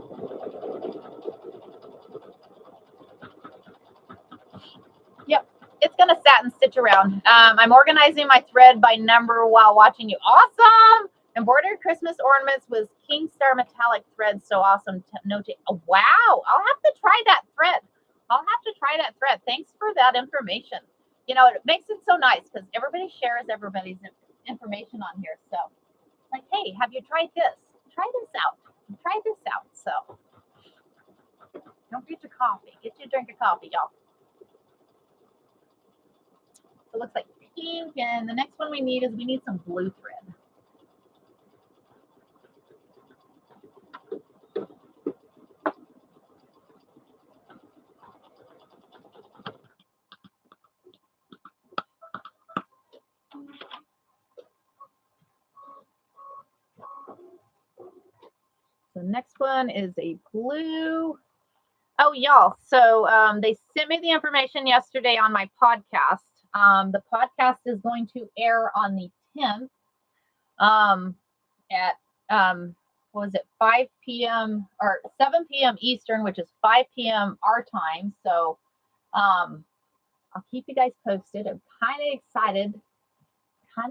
Yep, it's going to satin stitch around. I'm organizing my thread by number while watching you. Awesome! Embroidered Christmas ornaments with King Star metallic thread. So awesome. Oh, wow. I'll have to try that thread. Thanks for that information. You know, it makes it so nice because everybody shares everybody's information on here. So, like, hey, have you tried this? Try this out. So, don't forget your coffee. Get you a drink of coffee, y'all. So it looks like pink. And the next one we need some blue thread. The next one is a blue. Oh, y'all. So they sent me the information yesterday on my podcast. The podcast is going to air on the 10th at, what was it, 5 p.m. or 7 p.m. Eastern, which is 5 p.m. our time. So I'll keep you guys posted. I'm kind of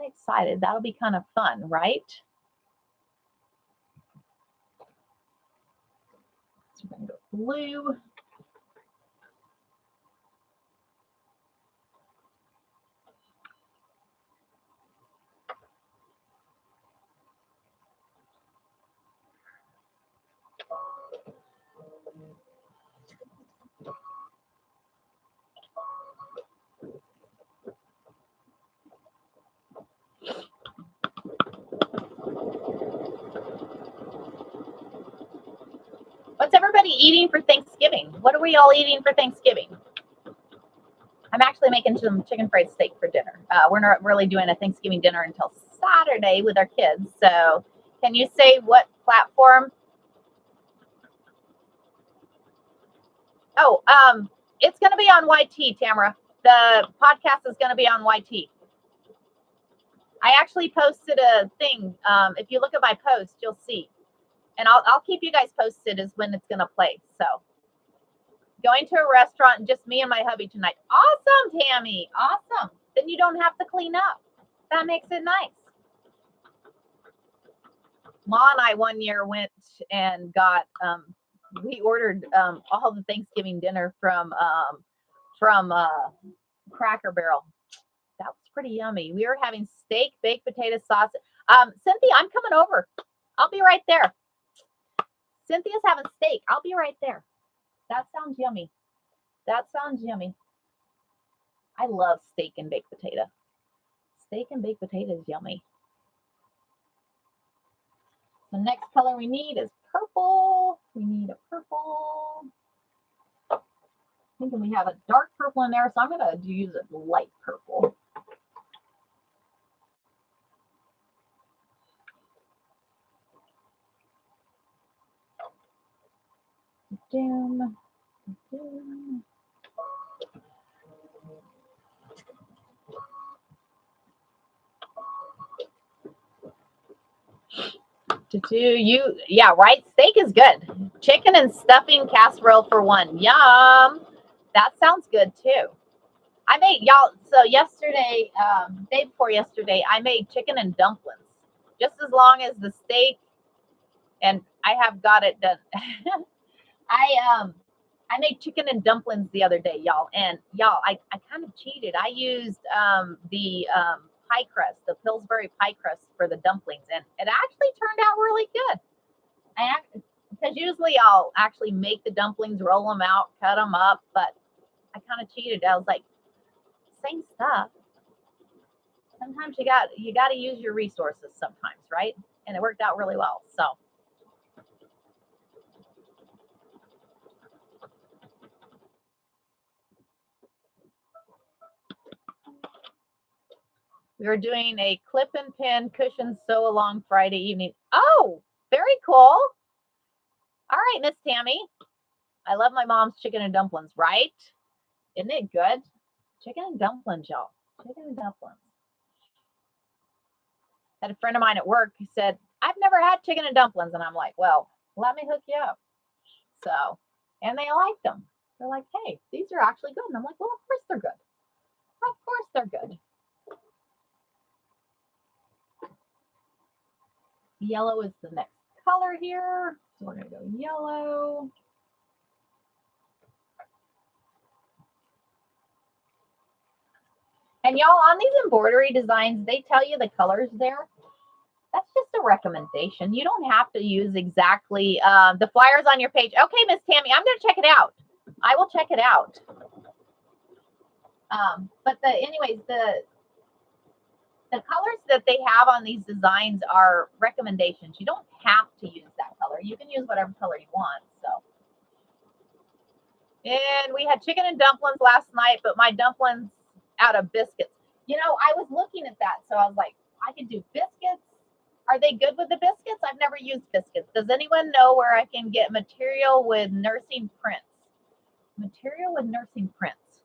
excited. That'll be kind of fun, right? So we're going to go blue. What's everybody eating for Thanksgiving? What are we all eating for Thanksgiving? I'm actually making some chicken fried steak for dinner. We're not really doing a Thanksgiving dinner until Saturday with our kids. So can you say what platform? Oh, it's going to be on YT, Tamara. The podcast is going to be on YT. I actually posted a thing. If you look at my post, you'll see. And I'll keep you guys posted as when it's going to play. So going to a restaurant, just me and my hubby tonight. Awesome, Tammy. Awesome. Then you don't have to clean up. That makes it nice. Ma and I one year went and got, we ordered all the Thanksgiving dinner from Cracker Barrel. That was pretty yummy. We were having steak, baked potato sauce. Cynthia, I'm coming over. I'll be right there. Cynthia's having steak. I'll be right there. That sounds yummy. I love steak and baked potato. steak and baked potatoes, yummy. The next color we need is purple. We need a purple. Thinking we have a dark purple in there, so I'm going to use a light purple. Doom. Doom. Yeah, right? Steak is good. Chicken and stuffing casserole for one. Yum. That sounds good too. I made y'all, so yesterday, day before yesterday, I made chicken and dumplings. Just as long as the steak, and I have got it done. I made chicken and dumplings the other day, y'all. And y'all, I kind of cheated. I used the pie crust, the Pillsbury pie crust for the dumplings, and it actually turned out really good. Because usually I'll actually make the dumplings, roll them out, cut them up, but I kind of cheated. I was like, same stuff. Sometimes you got to use your resources sometimes, right? And it worked out really well. So we were doing a clip and pin cushion sew along Friday evening. Oh, very cool. All right, Miss Tammy. I love my mom's chicken and dumplings, right? Isn't it good? Chicken and dumplings, y'all. Chicken and dumplings. Had a friend of mine at work who said, I've never had chicken and dumplings. And I'm like, well, let me hook you up. So, and they liked them. They're like, hey, these are actually good. And I'm like, well, of course they're good. Of course they're good. Yellow is the next color here. So we're going to go yellow. And y'all, on these embroidery designs, they tell you the colors there. That's just a recommendation. You don't have to use exactly the flyers on your page. Okay, Miss Tammy, I'm going to check it out. I will check it out. But anyways, the colors that they have on these designs are recommendations. You don't have to use that color. You can use whatever color you want. So, and we had chicken and dumplings last night, but my dumplings out of biscuits. You know, I was looking at that, so I was like, I could do biscuits. Are they good with the biscuits? I've never used biscuits. Does anyone know where I can get material with nursing prints? Material with nursing prints.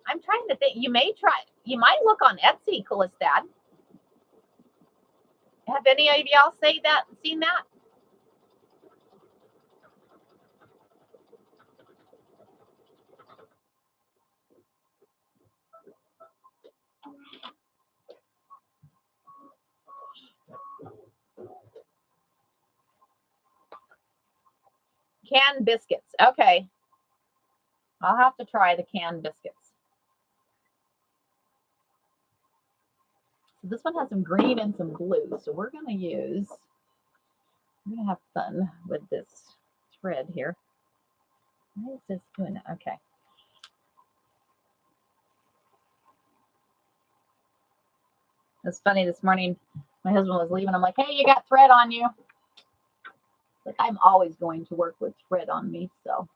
I'm trying to think. You might look on Etsy, coolest dad. Have any of y'all seen that? Canned biscuits. Okay. I'll have to try the canned biscuits. So this one has some green and some blue. So we're going to have fun with this thread here. Why is this doing that? Okay. It's funny, this morning my husband was leaving. I'm like, hey, you got thread on you. Like, I'm always going to work with thread on me, so.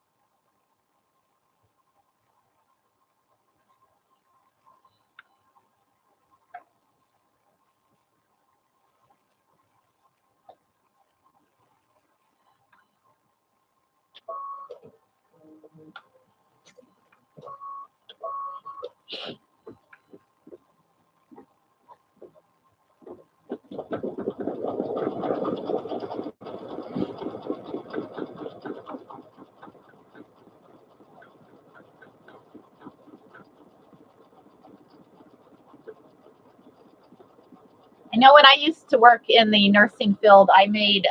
I know when I used to work in the nursing field, I made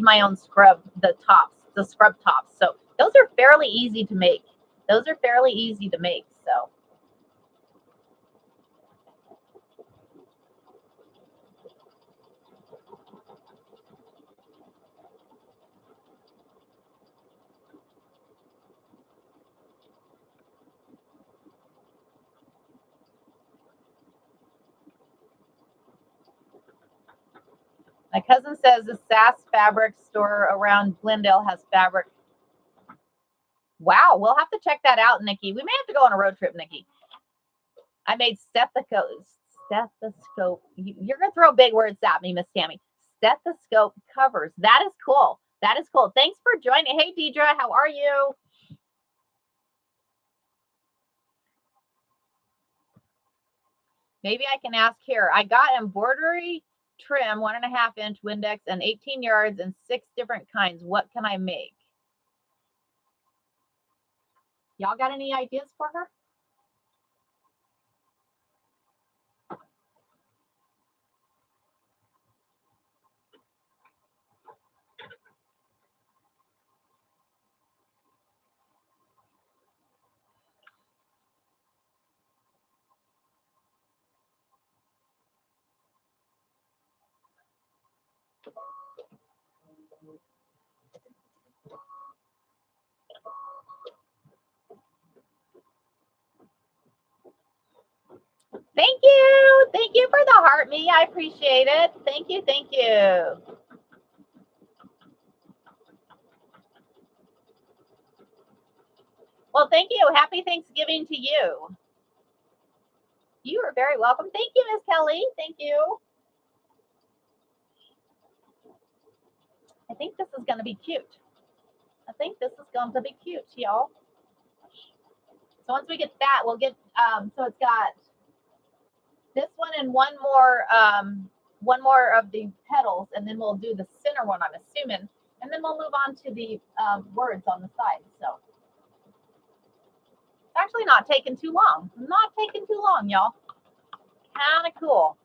my own scrub tops. So those are fairly easy to make. So My cousin says the SAS fabric store around Glendale has fabric. Wow, we'll have to check that out, Nikki. We may have to go on a road trip, Nikki. I made stethoscope. You're going to throw big words at me, Miss Tammy. Stethoscope covers. That is cool. That is cool. Thanks for joining. Hey, Deidre, how are you? Maybe I can ask here. I got embroidery trim, 1.5 inch Windex and 18 yards and 6 different kinds. What can I make? Y'all got any ideas for her? Thank you. Thank you for the heart, me. I appreciate it. Thank you. Thank you. Well, thank you. Happy Thanksgiving to you. You are very welcome. Thank you, Miss Kelly. Thank you. I think this is going to be cute. I think this is going to be cute, y'all. So once we get that, we'll get, so it's got this one and one more of the petals, and then we'll do the center one, I'm assuming, and then we'll move on to the words on the side. So it's actually not taking too long. Not taking too long, y'all. Kind of cool.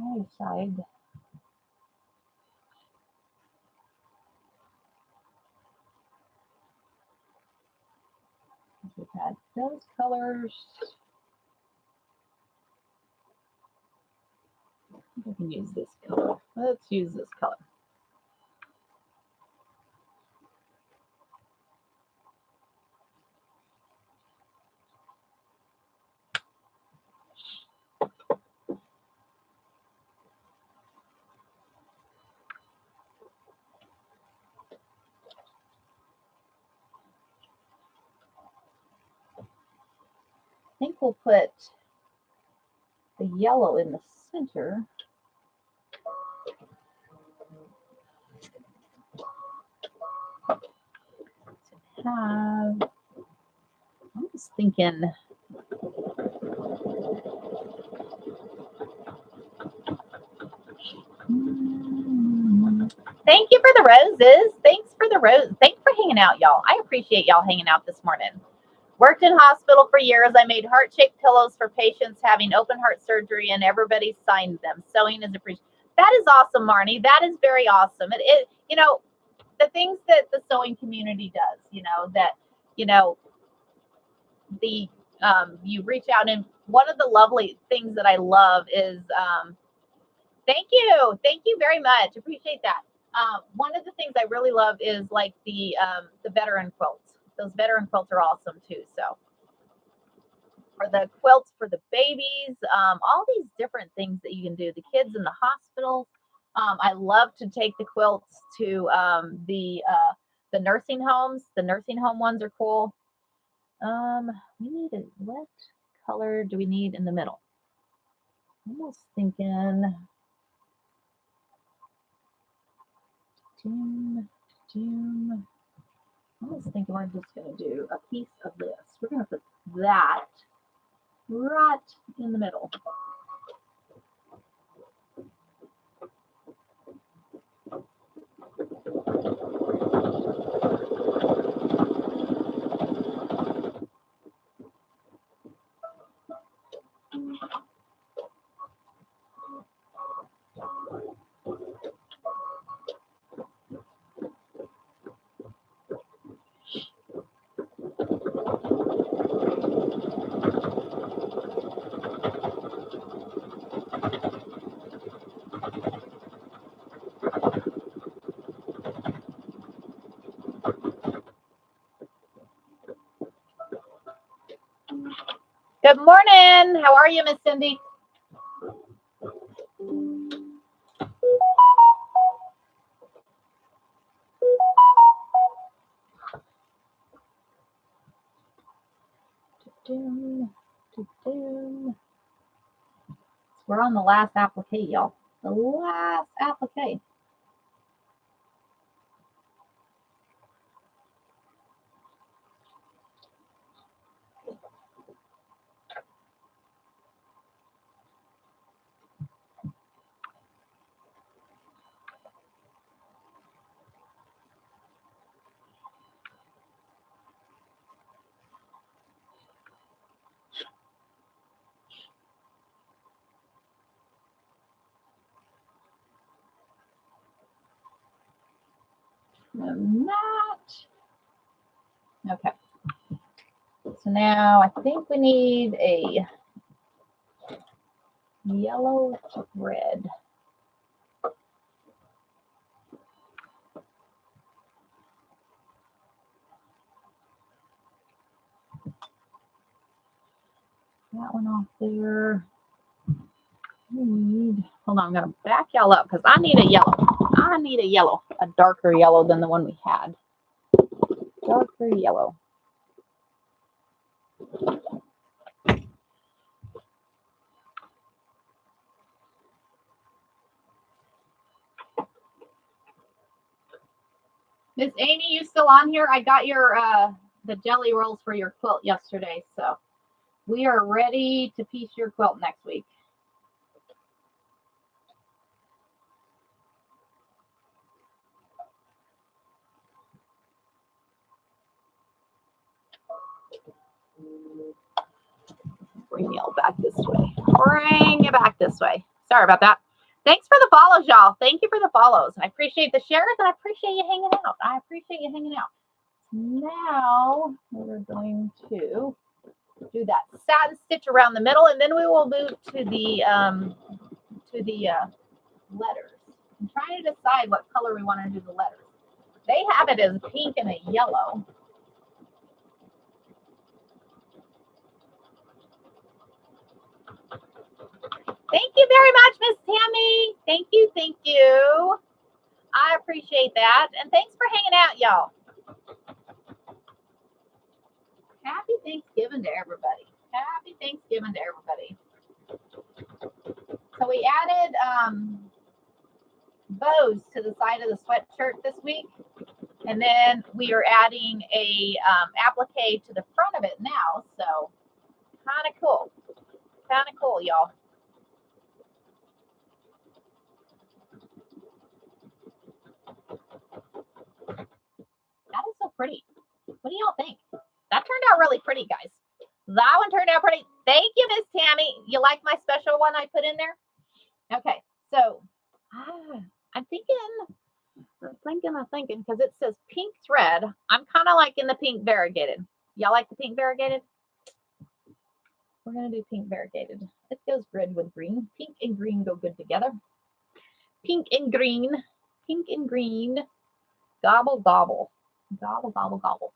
Nice side. We've had those colors. I can use this color. Let's use this color. I think we'll put the yellow in the center. I'm just thinking. Thank you for the roses. Thanks for the rose. Thanks for hanging out, y'all. I appreciate y'all hanging out this morning. Worked in hospital for years. I made heart-shaped pillows for patients having open heart surgery, and everybody signed them. Sewing is appreciated. That is awesome, Marnie. That is very awesome. It you know, the things that the sewing community does, the you reach out, and one of the lovely things that I love is thank you very much, appreciate that. One of the things I really love is like the veteran quilts. Those veteran quilts are awesome too. So for the quilts for the babies, all these different things that you can do, the kids in the hospitals. I love to take the quilts to the nursing homes. The nursing home ones are cool. We need what color do we need in the middle? I'm almost thinking June. I was thinking we're just going to do a piece of this. We're going to put that right in the middle. Good morning. How are you, Miss Cindy? We're on the last applique, y'all. The last applique. Okay. So now I think we need a yellow thread. That one off there. Hold on, I'm gonna back y'all up because I need a yellow. I need a yellow, a darker yellow than the one we had. Darker yellow. Miss Amy, you still on here? I got your the jelly rolls for your quilt yesterday, so we are ready to piece your quilt next week. Bring y'all back this way. Bring it back this way. Sorry about that. Thanks for the follows, y'all. Thank you for the follows. I appreciate the shares and I appreciate you hanging out. I appreciate you hanging out. Now we're going to do that satin stitch around the middle, and then we will move to the letters. I'm trying to decide what color we want to do the letters. They have it as pink and a yellow. Thank you very much, Miss Tammy. Thank you, thank you. I appreciate that. And thanks for hanging out, y'all. Happy Thanksgiving to everybody. Happy Thanksgiving to everybody. So we added bows to the side of the sweatshirt this week. And then we are adding a applique to the front of it now. So kind of cool. Kind of cool, y'all. That is so pretty. What do y'all think? That turned out really pretty, guys. That one turned out pretty. Thank you, Miss Tammy. You like my special one I put in there? Okay, so I'm thinking, because it says pink thread. I'm kind of liking the pink variegated. Y'all like the pink variegated? We're going to do pink variegated. It goes good with green. Pink and green go good together. Pink and green. Pink and green. Gobble, gobble. Gobble, gobble, gobble.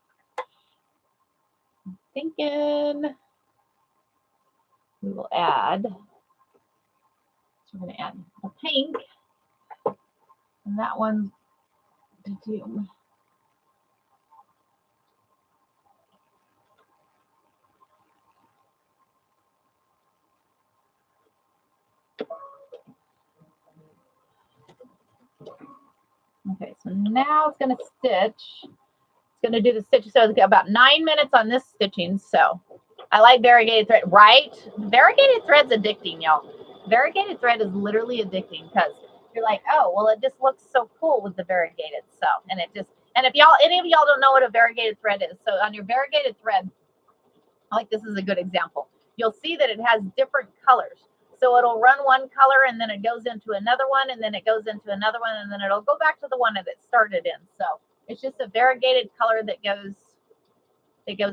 I'm thinking we will add, so we're going to add a pink. And that one's to do. Okay, so now it's going to stitch. It's going to do the stitch. So it's got about 9 minutes on this stitching. So I like variegated thread, right? Variegated thread's addicting, y'all. Variegated thread is literally addicting because you're like, oh, well, it just looks so cool with the variegated. So, and if any of y'all don't know what a variegated thread is, so on your variegated thread, like this is a good example. You'll see that it has different colors. So it'll run one color and then it goes into another one and then it goes into another one and then it'll go back to the one that it started in. So it's just a variegated color that goes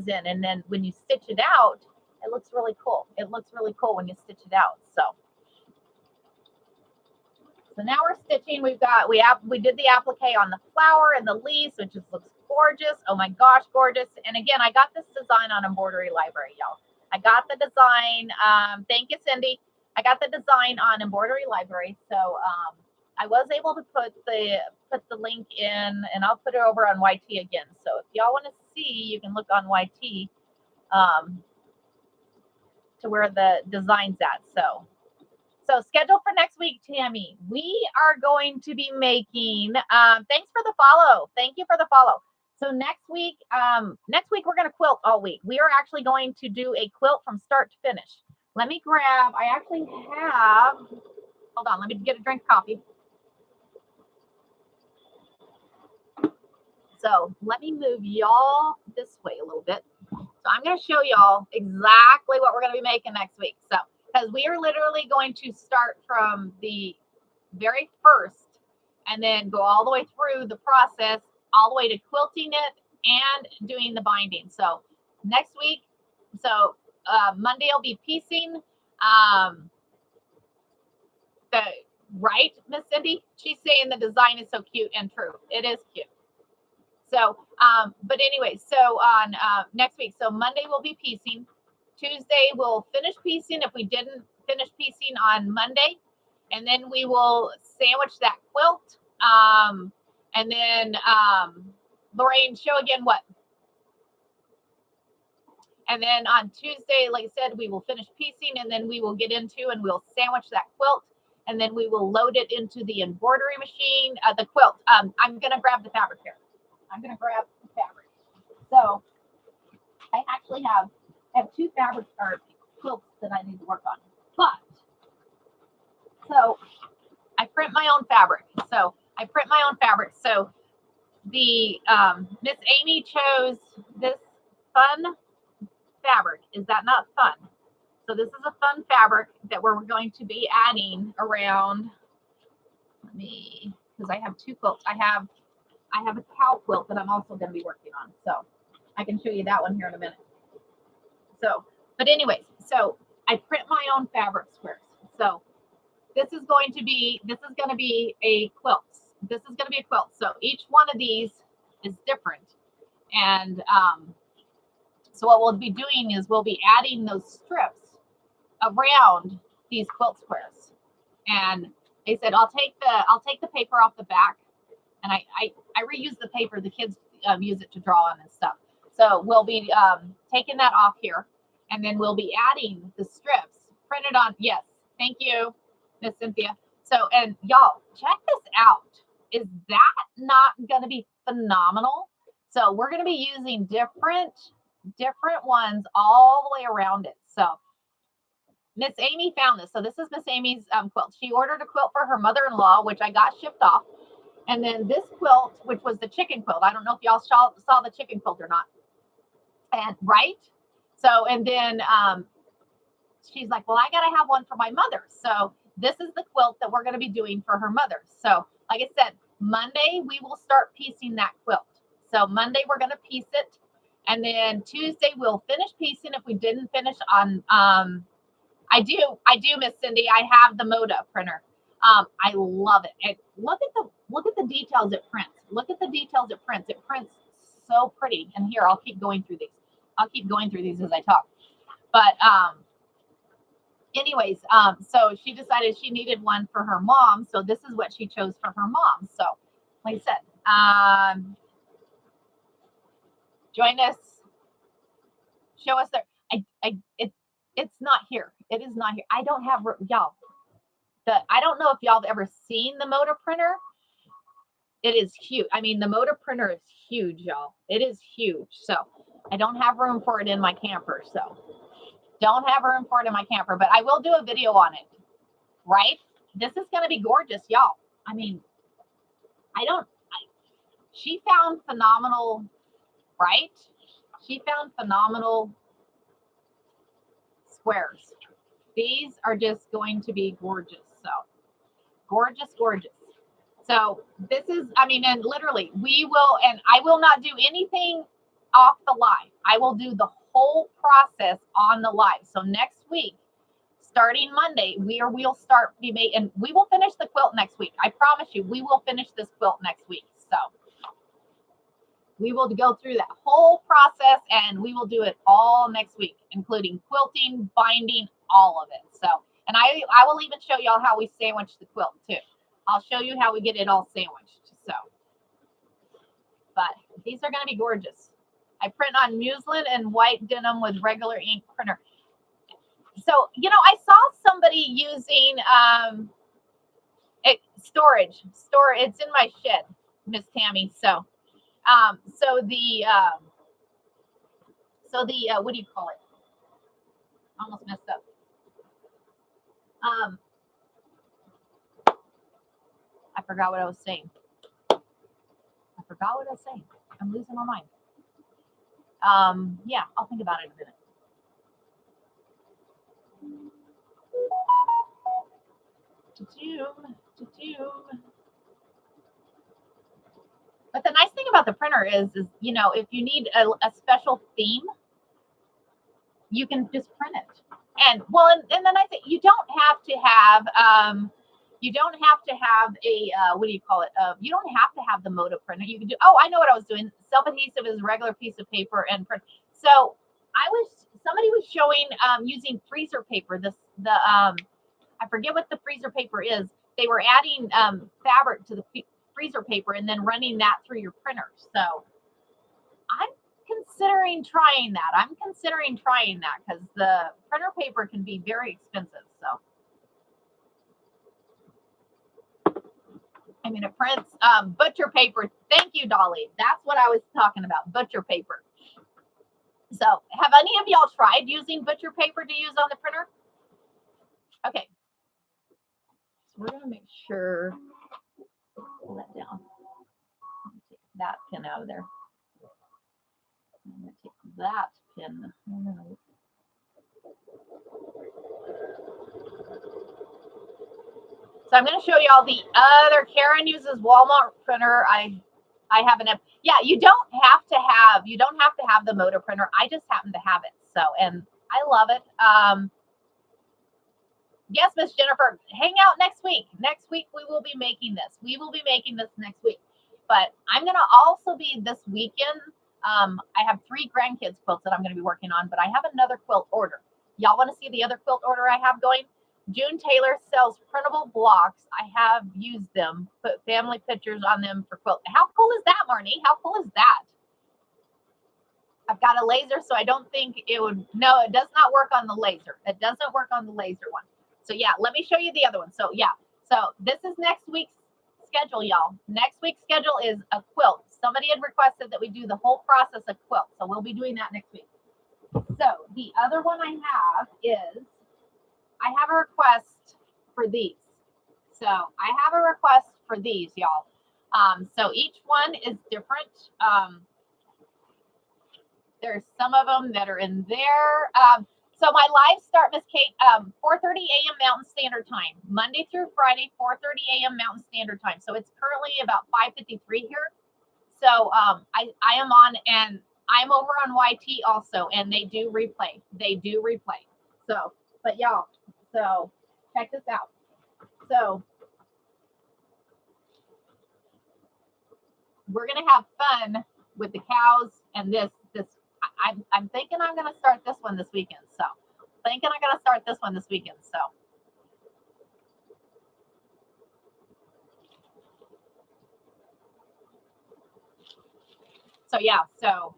in. And then when you stitch it out, it looks really cool. It looks really cool when you stitch it out. So now we're stitching. We did the applique on the flower and the leaves, which just looks gorgeous. Oh my gosh, gorgeous. And again, I got this design on Embroidery Library, y'all. I got the design. Thank you, Cindy. I got the design on Embroidery Library. So I was able to put the link in, and I'll put it over on YT again. So if y'all want to see, you can look on YT to where the design's at. So schedule for next week, Tammy. We are going to be making, thanks for the follow. Thank you for the follow. So next week we're going to quilt all week. We are actually going to do a quilt from start to finish. Let me grab, I actually have, hold on, let me get a drink of coffee. So let me move y'all this way a little bit. So I'm going to show y'all exactly what we're going to be making next week. So, because we are literally going to start from the very first and then go all the way through the process, all the way to quilting it and doing the binding. So next week, Monday will be piecing. Right, Miss Cindy? She's saying the design is so cute and true. It is cute. So, but anyway, so on next week, so Monday we'll be piecing. Tuesday we'll finish piecing if we didn't finish piecing on Monday. And then we will sandwich that quilt. And then Lorraine, show again what? And then on Tuesday, like I said, we will finish piecing, and then we will get into and we'll sandwich that quilt. And then we will load it into the embroidery machine, the quilt. I'm going to grab the fabric here. I'm going to grab the fabric. So I actually have two fabric or quilts that I need to work on. But so I print my own fabric. So the Miss Amy chose this fun fabric. Is that not fun? So this is a fun fabric that we're going to be adding around. Let me, because I have two quilts. I have a cow quilt that I'm also going to be working on. So I can show you that one here in a minute. So, but anyways, so I print my own fabric squares. So this is going to be a quilt. This is going to be a quilt. So each one of these is different. And so what we'll be doing is we'll be adding those strips around these quilt squares. And they said, I'll take the paper off the back, and I reuse the paper. The kids use it to draw on and stuff. So we'll be taking that off here, and then we'll be adding the strips printed on. Yes, thank you, Miss Cynthia. So, and y'all, check this out. Is that not going to be phenomenal? So we're going to be using different ones all the way around it. So Miss Amy found this. So this is Miss Amy's quilt. She ordered a quilt for her mother-in-law, which I got shipped off. And then this quilt, which was the chicken quilt. I don't know if y'all saw the chicken quilt or not. And right. So, and then she's like, well, I got to have one for my mother. So this is the quilt that we're going to be doing for her mother. So like I said, Monday, we will start piecing that quilt. So Monday, we're going to piece it. And then Tuesday, we'll finish piecing if we didn't finish on, I do, Miss Cindy. I have the Moda printer. I love it. Look at the details it prints. Look at the details it prints. It prints so pretty. And here, I'll keep going through these as I talk. But anyways, so she decided she needed one for her mom. So this is what she chose for her mom. So like I said, join us. Show us there. It's not here. It is not here. I don't have y'all. I don't know if y'all have ever seen the Moda printer. It is huge. I mean, the Moda printer is huge, y'all. It is huge. So I don't have room for it in my camper. So don't have room for it in my camper, but I will do a video on it. Right? This is going to be gorgeous, y'all. I mean, she found phenomenal, right? She found phenomenal squares. These are just going to be gorgeous. So gorgeous. So this is, I mean, and literally I will not do anything off the live. I will do the whole process on the live. So next week, starting Monday, we'll start and we will finish the quilt next week. I promise you, we will finish this quilt next week. So we will go through that whole process, and we will do it all next week, including quilting, binding, all of it. So, and I will even show y'all how we sandwich the quilt too. I'll show you how we get it all sandwiched. So, but these are going to be gorgeous. I print on muslin and white denim with regular ink printer. So, you know, I saw somebody using storage. It's in my shed, Miss Tammy. So, so the what do you call it? Almost messed up. I forgot what I was saying. I'm losing my mind. Yeah, I'll think about it in a minute. But the nice thing about the printer is you know, if you need a special theme, you can just print it. And well, and the nice thing, you don't have to have a what do you call it? You don't have to have the Moda printer. You can do. Oh, I know what I was doing. Self-adhesive is a regular piece of paper and print. So somebody was showing using freezer paper. I forget what the freezer paper is. They were adding fabric to the freezer paper and then running that through your printer. So I'm considering trying that because the printer paper can be very expensive. So I mean, it prints butcher paper. Thank you, Dolly. That's what I was talking about, butcher paper. So have any of y'all tried using butcher paper to use on the printer? Okay. So we're going to make sure, pull that down. Take that pin out of there. I'm going to take that pin. So I'm going to show y'all the other. Karen uses Walmart printer. I have yeah, you don't have to have the Moda printer. I just happen to have it. So, and I love it. Yes, Miss Jennifer, hang out next week. Next week we will be making this. We will be making this next week. But I'm going to also be this weekend. I have 3 grandkids quilts that I'm going to be working on, but I have another quilt order. Y'all want to see the other quilt order I have going? June Taylor sells printable blocks. I have used them, put family pictures on them for quilt. How cool is that, Marnie? How cool is that? I've got a laser, so I don't think it would. No, it does not work on the laser. It doesn't work on the laser one. So yeah, let me show you the other one. So yeah, so this is next week's schedule, y'all. Next week's schedule is a quilt. Somebody had requested that we do the whole process of quilt, so we'll be doing that next week. So the other one I have is, I have a request for these. So I have a request for these, y'all. So each one is different. There's some of them that are in there. So my lives start, Miss Kate, 4:30 a.m. Mountain Standard Time, Monday through Friday, 4:30 a.m. Mountain Standard Time. So it's currently about 5:53 here. So I am on, and I'm over on YT also, and they do replay. So, but y'all, so check this out. So we're gonna have fun with the cows and this. I'm thinking I'm gonna start this one this weekend. So So yeah, so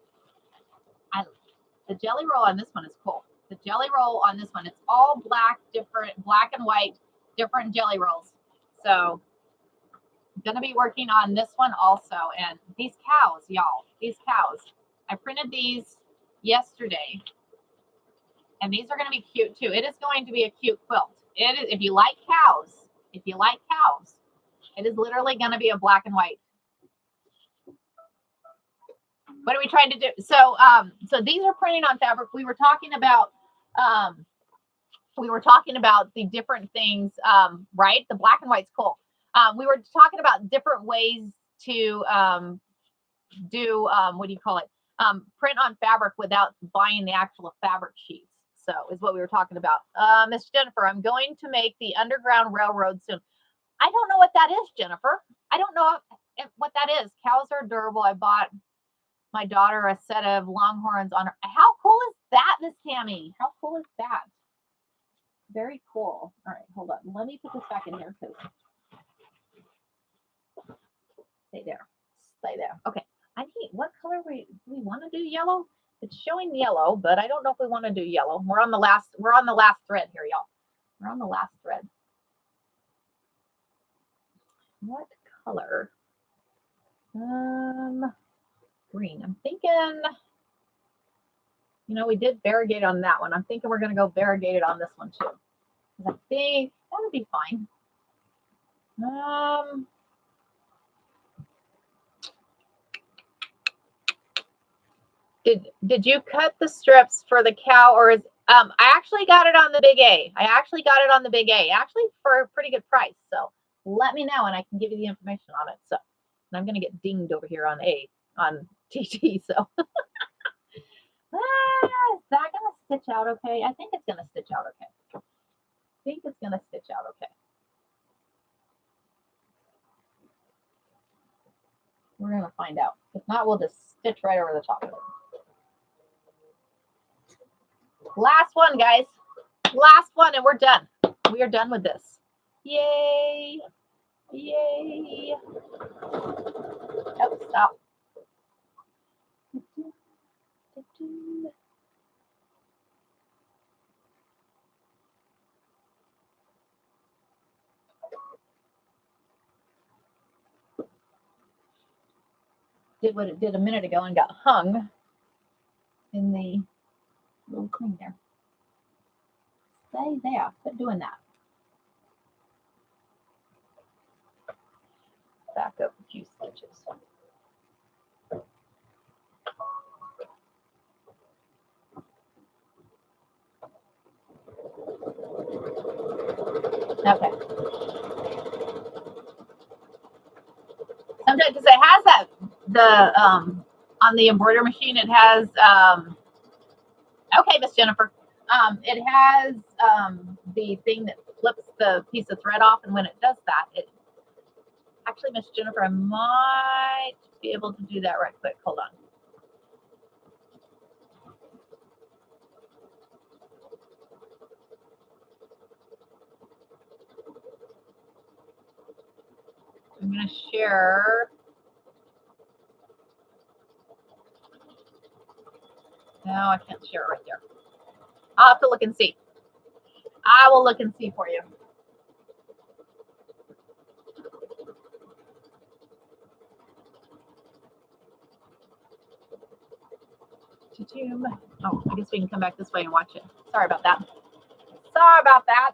the jelly roll on this one is cool. The jelly roll on this one, it's all black, different black and white, different jelly rolls. So I'm gonna be working on this one also. And these cows, y'all, I printed these yesterday, and these are gonna be cute too. It is going to be a cute quilt. It is, if you like cows, it is literally gonna be a black and white. What are we trying to do? So, so these are printing on fabric. We were talking about the different things, right? The black and white's cool. We were talking about different ways to do what do you call it? Print on fabric without buying the actual fabric sheets. So is what we were talking about. Miss Jennifer, I'm going to make the Underground Railroad soon. I don't know what that is, Jennifer. I don't know what that is. Cows are durable. I bought my daughter a set of Longhorns on her. How cool is that, Miss Tammy? How cool is that? Very cool. All right, hold on. Let me put this back in here because stay there. Stay there. Okay. I need what color we want to do yellow? It's showing yellow, but I don't know if we want to do yellow. We're on the last thread here, y'all. We're on the last thread. What color? Green. I'm thinking, you know, we did variegated on that one. I'm thinking we're going to go variegated on this one too. I think that would be fine. Did you cut the strips for the cow, or is I actually got it on the Big A. I actually got it on the Big A, actually for a pretty good price. So let me know and I can give you the information on it. So and I'm gonna get dinged over here on TT. So is that gonna stitch out okay? I think it's gonna stitch out okay. I think it's gonna stitch out okay. We're gonna find out. If not, we'll just stitch right over the top of it. Last one, guys. Last one, and we're done. We are done with this. Yay! Yay! Oh, stop. Did what it did a minute ago and got hung in the little thing there. Stay there. Quit doing that. Back up a few stitches. Okay. Sometimes because it has that on the embroidery machine it has okay, Miss Jennifer. It has the thing that flips the piece of thread off, and when it does that, it actually, Miss Jennifer, I might be able to do that right quick. Hold on. I'm going to share. No, I can't share it right there. I'll have to look and see. I will look and see for you. Oh, I guess we can come back this way and watch it. Sorry about that. Sorry about that.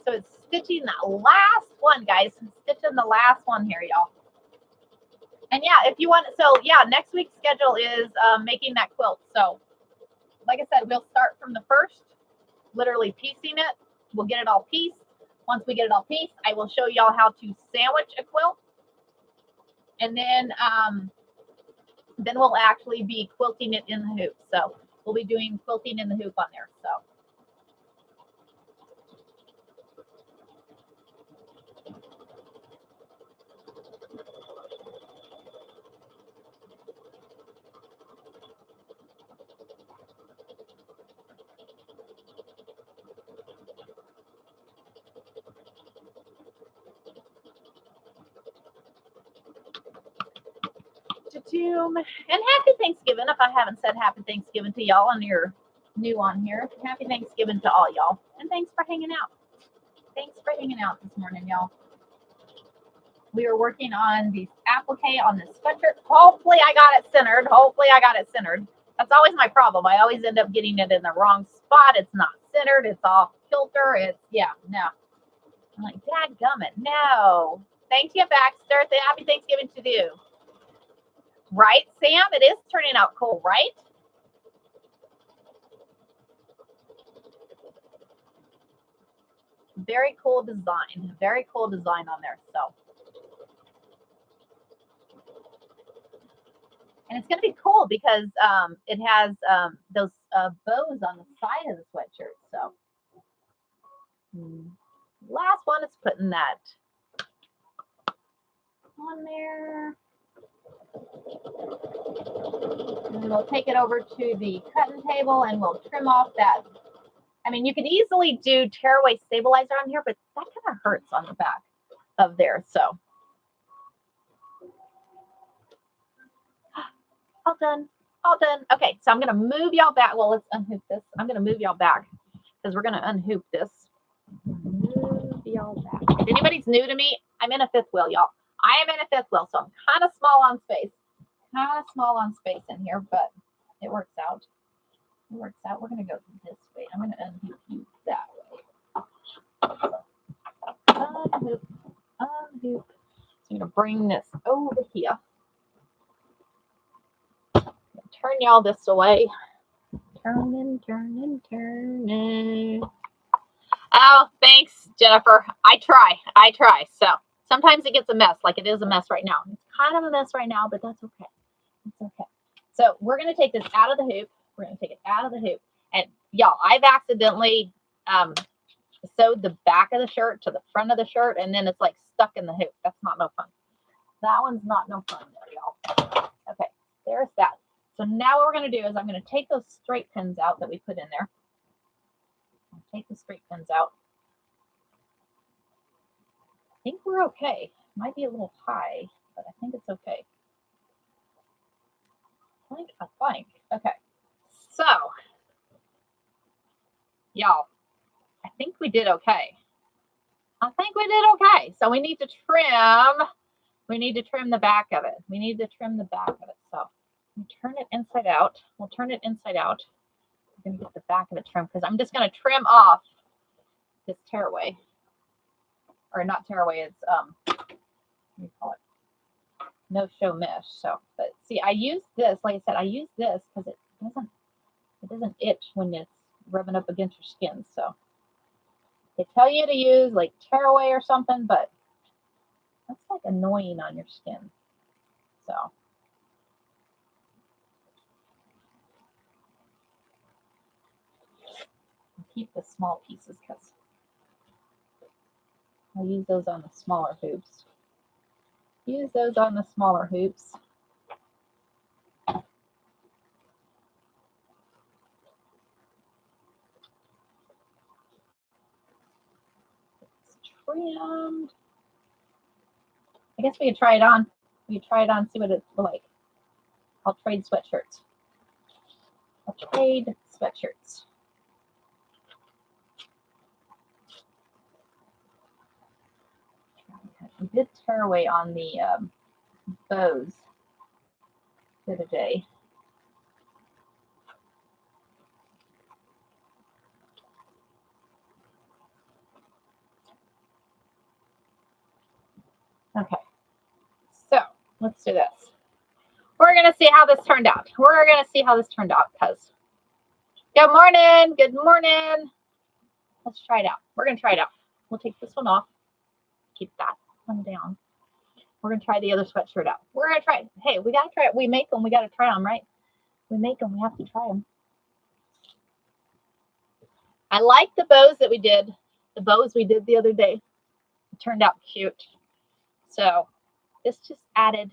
So it's stitching that last one, guys. I'm stitching the last one here, y'all. And yeah, if you want, so yeah, next week's schedule is making that quilt. So like I said, we'll start from the first, literally piecing it. We'll get it all pieced. Once we get it all pieced, I will show y'all how to sandwich a quilt. And then we'll actually be quilting it in the hoop. So we'll be doing quilting in the hoop on there. So. And happy Thanksgiving. If I haven't said happy Thanksgiving to y'all and you're new on here, happy Thanksgiving to all y'all. And thanks for hanging out. Thanks for hanging out this morning, y'all. We are working on the applique on this sweatshirt. Hopefully I got it centered. Hopefully I got it centered. That's always my problem. I always end up getting it in the wrong spot. It's not centered. It's off kilter. It's, yeah, no. I'm like, dadgummit, no. Thank you, Baxter. Happy Thanksgiving to you. Right, Sam? It is turning out cool, right? Very cool design. Very cool design on there. So And it's going to be cool because it has those bows on the side of the sweatshirt. So last one is putting that on there. And then we'll take it over to the cutting table and we'll trim off that. I mean, you could easily do tearaway stabilizer on here, but that kind of hurts on the back of there. So all done. All done. Okay, so I'm going to move y'all back. Well, let's unhoop this. I'm going to move y'all back because we're going to unhoop this. Move y'all back. If anybody's new to me, I'm in a fifth wheel, y'all. I am in a fifth wheel, so I'm kind of small on space. Kind of small on space in here, but it works out. It works out. We're going to go this way. I'm going to unhoop you that way. Unhoop. Unhoop. So I'm going to bring this over here. Turn y'all this away. Turning. Oh, thanks, Jennifer. I try. So sometimes it gets a mess, like it is a mess right now. It's kind of a mess right now, but that's okay. It's okay. So we're going to take this out of the hoop. We're going to take it out of the hoop. And y'all, I've accidentally sewed the back of the shirt to the front of the shirt, and then it's like stuck in the hoop. That's not no fun. That one's not no fun, y'all. Okay, there's that. So now what we're going to do is I'm going to take those straight pins out that we put in there. I'll take the straight pins out. I think we're okay. Might be a little high, but I think it's okay. I think. Okay. So, y'all, I think we did okay. So we need to trim. We need to trim the back of it. So we turn it inside out. We'll turn it inside out. I'm going to get the back of it trimmed because I'm just going to trim off this tearaway. Or not tearaway, it's what do you call it? No show mesh. So, but see, I use this, like I said, I use this because it doesn't itch when it's rubbing up against your skin. So they tell you to use like tearaway or something, but that's like annoying on your skin. So keep the small pieces because I'll use those on the smaller hoops. It's trimmed. I guess we could try it on. See what it's like. I'll trade sweatshirts. We did tearaway on the bows the other day. Okay, so let's do this. We're going to see how this turned out. Because good morning. Let's try it out. We're going to try it out. We'll take this one off. Keep that one down. We're going to try the other sweatshirt out. We're going to try it. Hey, we got to try it. We make them. We got to try them, right? We make them. We have to try them. I like the bows that we did. The bows we did the other day. It turned out cute. So this just added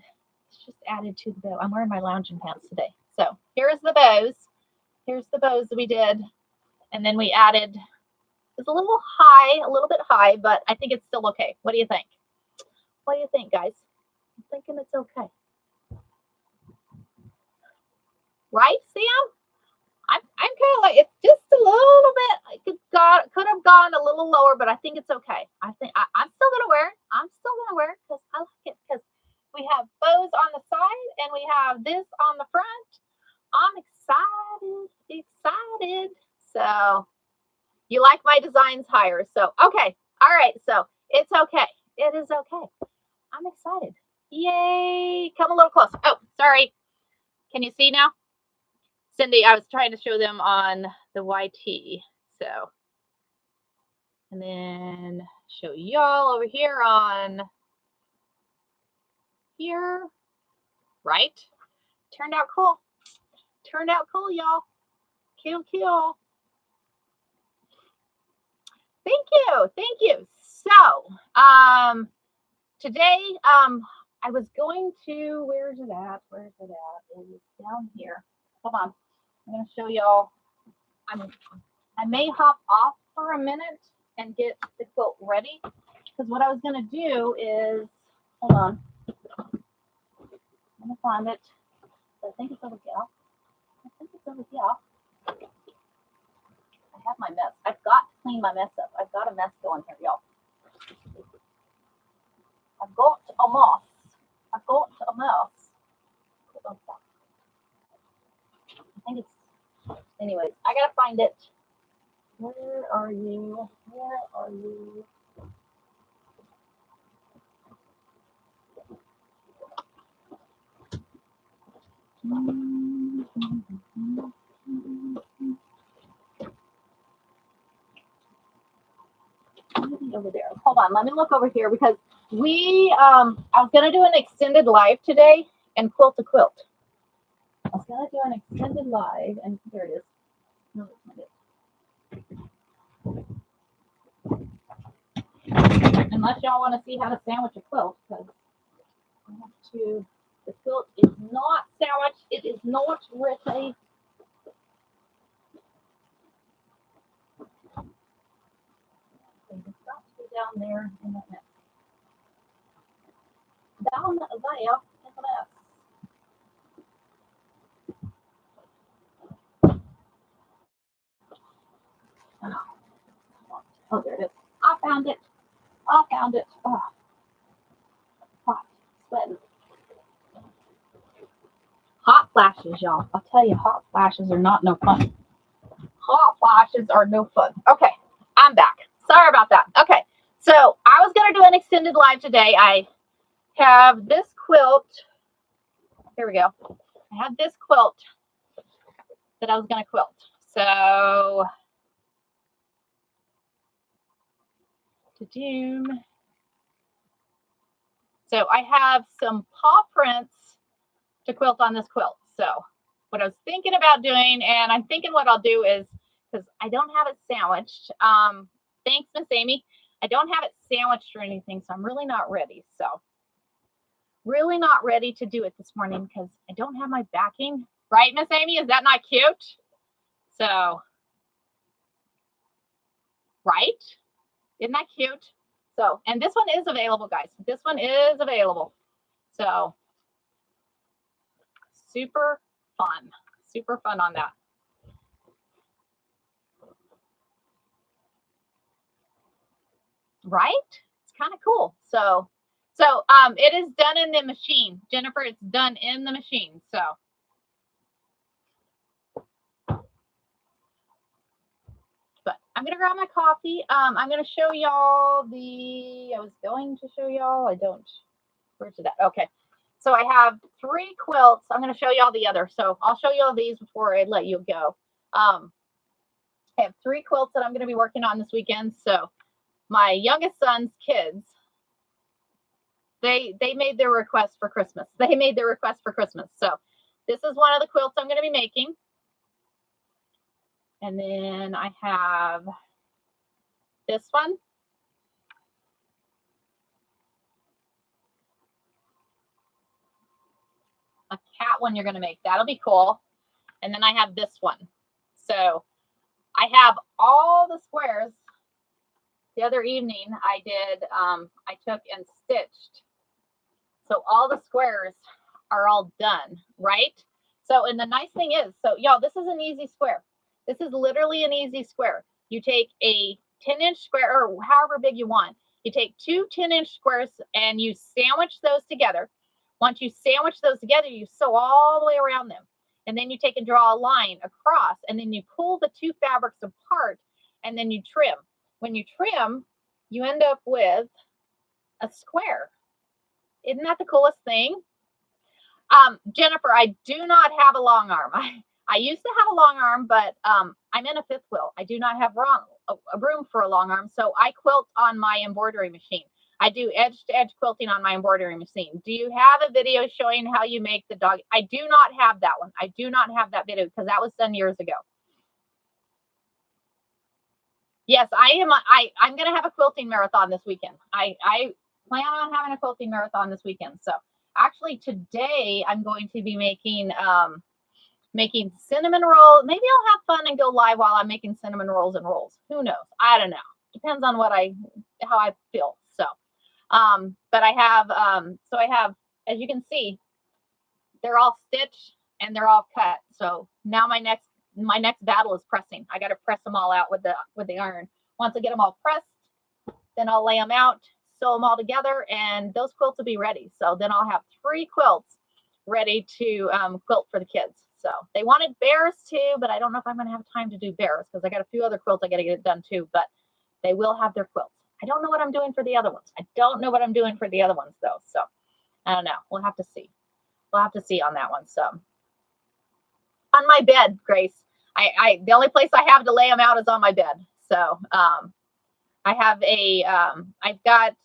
to the bow. I'm wearing my lounging pants today. So here's the bows. That we did. And then we added, it's a little bit high, but I think it's still okay. What do you think? Guys? I'm thinking it's okay. Right, Sam? I'm kind of like, it's just a little bit, I could have gone a little lower, but I think it's okay. I'm still going to wear it. Because I like it. Because we have bows on the side and we have this on the front. I'm excited. So you like my designs higher. So, okay. All right. So it's okay. It is okay. I'm excited. Yay. Come a little closer. Oh, sorry. Can you see now? Cindy, I was trying to show them on the YT. So, and then show y'all over here on here, right? Turned out cool. Turned out cool, y'all. Cool. Thank you. So, today, I was going to, where's it at? It is down here. Hold on. I'm going to show y'all. I may hop off for a minute and get the quilt ready, because what I was going to do is, hold on. I'm going to find it. I think it's over here. I have my mess. I've got to clean my mess up. I've got a mess going here, y'all. I've got a mess. I think it's, anyways, I gotta find it. Where are you? Over there. Hold on, let me look over here, because I was gonna do an extended live today and quilt to quilt. I was gonna do an extended live, and here it is. No, unless y'all want to see how to sandwich a quilt, because I have to. The quilt is not sandwiched. It is not ready. It's got to be down there in that mess. Down there in the mess. Oh, there it is. I found it. Oh, hot, sweating. Hot flashes, y'all. I'll tell you, hot flashes are not no fun. Okay, I'm back. Sorry about that. Okay, so I was going to do an extended live today. I have this quilt. Here we go. I have this quilt that I was going to quilt. So, I have some paw prints to quilt on this quilt. So what I was thinking about doing, and I'm thinking what I'll do is, because I don't have it sandwiched. Thanks, Miss Amy. I don't have it sandwiched or anything, so I'm really not ready. So really not ready to do it this morning because I don't have my backing. Right, Miss Amy? Is that not cute? So, right? Isn't that cute? So, and this one is available, guys. This one is available. So, super fun on that. Right? It's kind of cool. So it is done in the machine. Jennifer, it's done in the machine. So but I'm gonna grab my coffee. I'm gonna show y'all I was going to show y'all. Where's it at? Okay. So I have 3 quilts. I'm gonna show y'all the other. So I'll show y'all these before I let you go. I have 3 quilts that I'm gonna be working on this weekend. So my youngest son's kids, they made their request for Christmas. So this is one of the quilts I'm going to be making. And then I have this one. A cat one you're going to make. That'll be cool. And then I have this one. So I have all the squares. The other evening I took and stitched. So all the squares are all done, right? So, and the nice thing is, so y'all, this is an easy square. This is literally an easy square. You take a 10-inch square, or however big you want. You take 2 10-inch squares and you sandwich those together. Once you sandwich those together, you sew all the way around them. And then you take and draw a line across, and then you pull the 2 fabrics apart, and then you trim. When you trim, you end up with a square. Isn't that the coolest thing? Jennifer, I do not have a long arm. I used to have a long arm, but I'm in a 5th quilt. I do not have room for a long arm, so I quilt on my embroidery machine. I do edge-to-edge quilting on my embroidery machine. Do you have a video showing how you make the dog? I do not have that one. I do not have that video because that was done years ago. Yes, I'm going to have a quilting marathon this weekend. I plan on having a quilting marathon this weekend. So actually today I'm going to be making cinnamon rolls. Maybe I'll have fun and go live while I'm making cinnamon rolls and rolls. Who knows? I don't know. Depends on how I feel. So, but I have, as you can see, they're all stitched and they're all cut. So now my next battle is pressing. I got to press them all out with the iron. Once I get them all pressed, then I'll lay them out, sew them all together, and those quilts will be ready. So then I'll have 3 quilts ready to quilt for the kids. So they wanted bears too, but I don't know if I'm going to have time to do bears because I got a few other quilts I got to get it done too, but they will have their quilts. I don't know what I'm doing for the other ones. Though. So I don't know. We'll have to see. We'll have to see on that one. So on my bed, Grace, the only place I have to lay them out is on my bed. So I have I've got,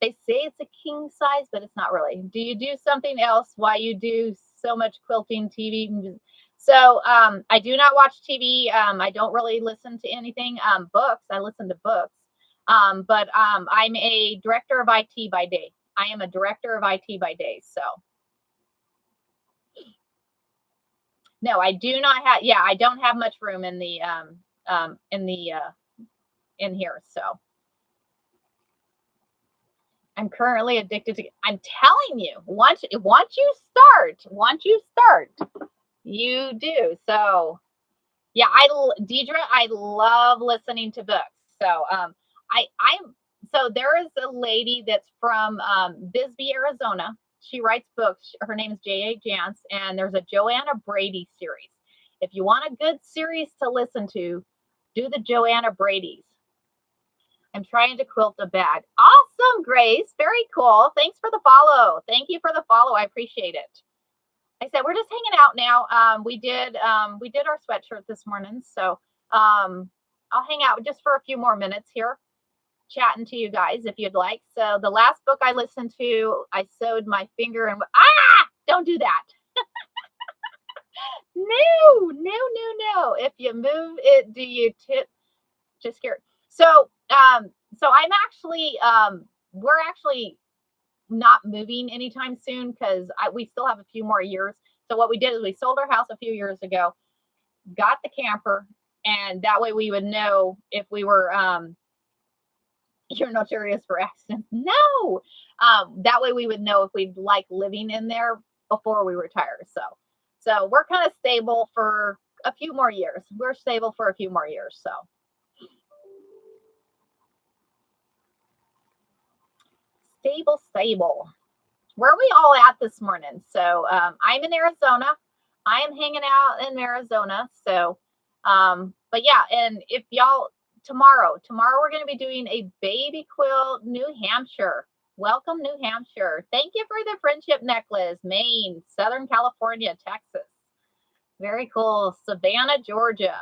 they say it's a king size, but it's not really. Do you do something else while you do so much quilting, TV? So I do not watch TV. I don't really listen to anything. Books, I listen to books. But I'm a director of IT by day. I am a director of IT by day. So no, I do not have, I don't have much room in here. So I'm currently addicted to, I'm telling you, once you start, you do. So yeah, Deidre, I love listening to books. So so there is a lady that's from Bisbee, Arizona. She writes books. Her name is J.A. Jance, and there's a Joanna Brady series. If you want a good series to listen to, do the Joanna Brady's. I'm trying to quilt a bag. Awesome, Grace. Very cool. Thanks for the follow. Thank you for the follow. I appreciate it. I said, we're just hanging out now. We did our sweatshirt this morning. So I'll hang out just for a few more minutes here, chatting to you guys if you'd like. So the last book I listened to, I sewed my finger and don't do that. No. If you move it, do you tip? Just scared. So I'm actually, we're actually not moving anytime soon because we still have a few more years. So what we did is we sold our house a few years ago, got the camper, and that way we would know if we were, you're notorious for accidents. No, that way we would know if we'd like living in there before we retire. So we're kind of stable for a few more years. So. Stable. Where are we all at this morning? So I'm in Arizona. I am hanging out in Arizona. So, but yeah, and if y'all, tomorrow we're going to be doing a baby quilt, New Hampshire. Welcome, New Hampshire. Thank you for the friendship necklace. Maine, Southern California, Texas. Very cool. Savannah, Georgia.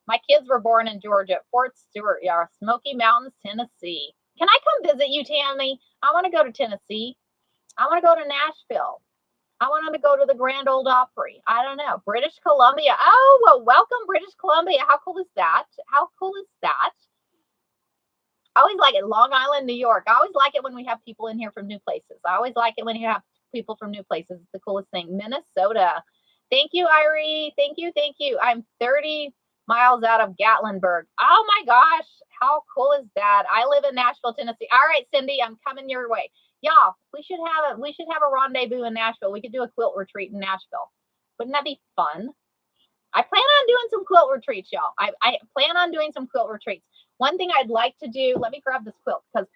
My kids were born in Georgia, Fort Stewart, Smoky Mountains, Tennessee. Can I come visit you, Tammy? I want to go to Tennessee. I want to go to Nashville. I want to go to the Grand Ole Opry. I don't know. British Columbia. Oh, well, welcome, British Columbia. How cool is that? I always like it. Long Island, New York. I always like it when we have people in here from new places. I always like it when you have people from new places. It's the coolest thing. Minnesota. Thank you, Irie. Thank you. I'm 30 miles out of Gatlinburg. Oh my gosh, how cool is that? I live in Nashville, Tennessee. All right, Cindy, I'm coming your way. Y'all, we should have a rendezvous in Nashville. We could do a quilt retreat in Nashville. Wouldn't that be fun? I plan on doing some quilt retreats, y'all. I plan on doing some quilt retreats. One thing I'd like to do, let me grab this quilt because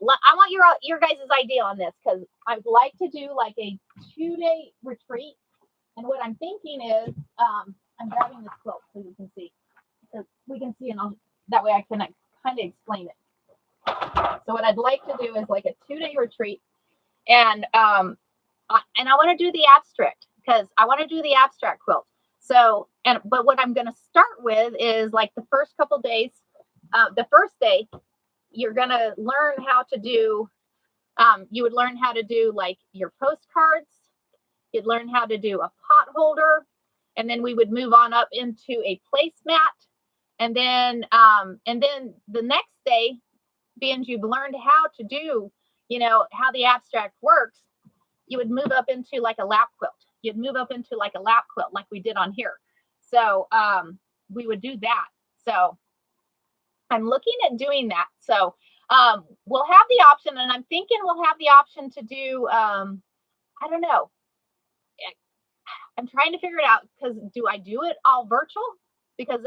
I want your guys' idea on this because I'd like to do like a 2-day retreat. And what I'm thinking is, I'm grabbing this quilt so you can see. So we can see, and that way I can kind of explain it. So what I'd like to do is like a 2-day retreat, and I want to do the abstract because I want to do the abstract quilt. So, but what I'm going to start with is like the first couple days. The first day, you're going to learn how to do, you would learn how to do like your postcards. You'd learn how to do a pot holder. And then we would move on up into a placemat. And then the next day, being you've learned how to do, you know, how the abstract works, you would move up into like a lap quilt. You'd move up into like a lap quilt like we did on here. So we would do that. So I'm looking at doing that. So we'll have the option, and I'm thinking we'll have the option to do, I don't know. I'm trying to figure it out, because do I do it all virtual? Because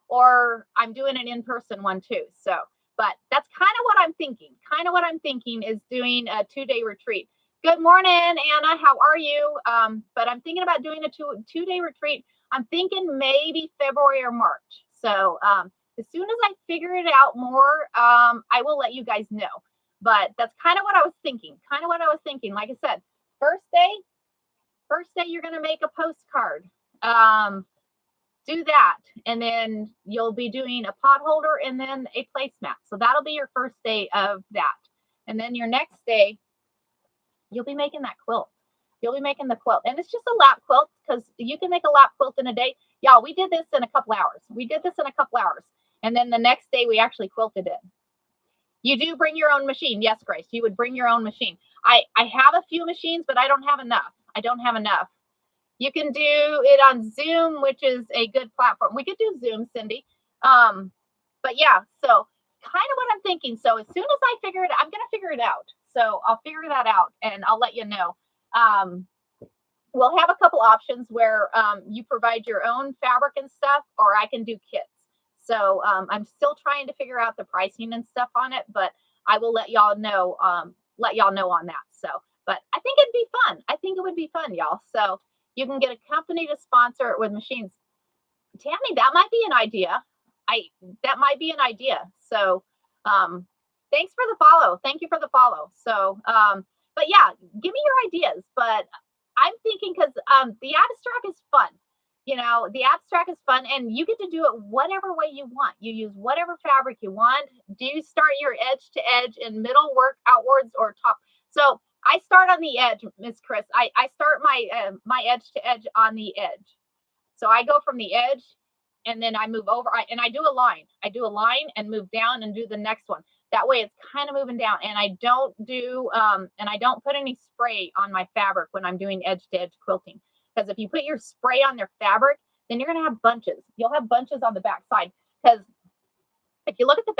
or I'm doing an in-person one too. So, but that's kind of what I'm thinking. Kind of what I'm thinking is doing a 2-day retreat. Good morning, Anna. How are you? But I'm thinking about doing a two-day retreat. I'm thinking maybe February or March. So as soon as I figure it out more, I will let you guys know. But that's kind of what I was thinking. Kind of what I was thinking. Like I said, first day you're going to make a postcard. Do that, and then you'll be doing a pot holder and then a placemat. So that'll be your first day of that. And then your next day, you'll be making that quilt. You'll be making the quilt. And it's just a lap quilt, because you can make a lap quilt in a day. Y'all, we did this in a couple hours. And then the next day we actually quilted it. You do bring your own machine. Yes, Grace, you would bring your own machine. I have a few machines, but I don't have enough. You can do it on Zoom, which is a good platform. We could do Zoom, Cindy. But yeah, so kind of what I'm thinking. So as soon as I figure it out, I'm going to figure it out. So I'll figure that out and I'll let you know. We'll have a couple options where you provide your own fabric and stuff, or I can do kits. So I'm still trying to figure out the pricing and stuff on it, but I will let y'all know on that. So, but I think it'd be fun. I think it would be fun, y'all. So you can get a company to sponsor it with machines. Tammy, that might be an idea. That might be an idea. So thanks for the follow. Thank you for the follow. So, but yeah, give me your ideas. But I'm thinking, because the abstract is fun. You know, the abstract is fun, and you get to do it whatever way you want. You use whatever fabric you want. Do you start your edge to edge and middle work outwards or top? So I start on the edge, Miss Chris. I start my edge to edge on the edge. So I go from the edge, and then I move over, and I do a line. I do a line and move down and do the next one. That way it's kind of moving down, and I don't put any spray on my fabric when I'm doing edge to edge quilting. Because if you put your spray on their fabric, then you're going to have bunches. You'll have bunches on the back side. Because if you look at the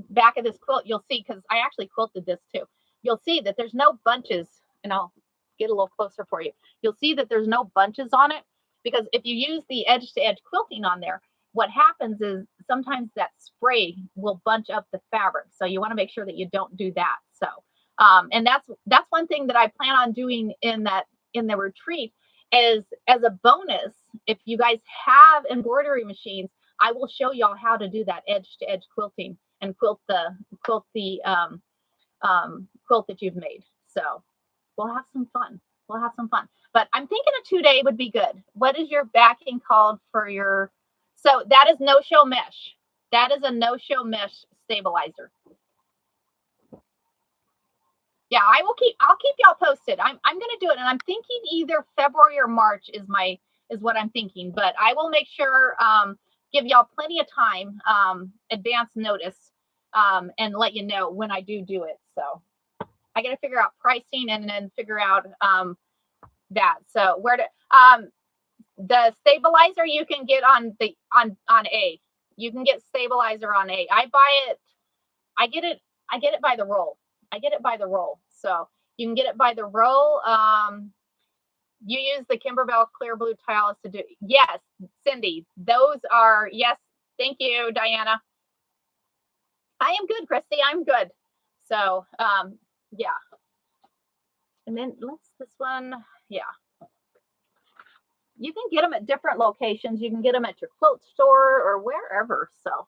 back of this quilt, you'll see, because I actually quilted this too. You'll see that there's no bunches, and I'll get a little closer for you. You'll see that there's no bunches on it, because if you use the edge to edge quilting on there, what happens is sometimes that spray will bunch up the fabric. So you want to make sure that you don't do that. So, and that's one thing that I plan on doing in the retreat. Is as a bonus, if you guys have embroidery machines, I will show y'all how to do that edge to edge quilting and quilt the quilt that you've made. So we'll have some fun. But I'm thinking a 2-day would be good. What is your backing called for your? So that is no-show mesh. That is a no-show mesh stabilizer. Yeah, I'll keep y'all posted. I'm going to do it, and I'm thinking either February or March is what I'm thinking. But I will make sure give y'all plenty of time, advance notice, and let you know when I do it. So I got to figure out pricing and then figure out that. So where to the stabilizer you can get on A. You can get stabilizer on A. I buy it. I get it by the roll. So you can get it by the roll. You use the Kimberbell clear blue tiles to do. Yes, Cindy, those are, yes. Thank you, Diana. I am good, Christy. I'm good. So, yeah. And then this one. Yeah. You can get them at different locations. You can get them at your quilt store or wherever. So,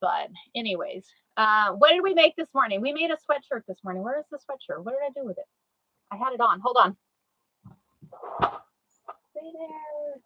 but anyways, what did we make this morning? We made a sweatshirt this morning. Where is the sweatshirt? What did I do with it? I had it on. Hold on. Stay there.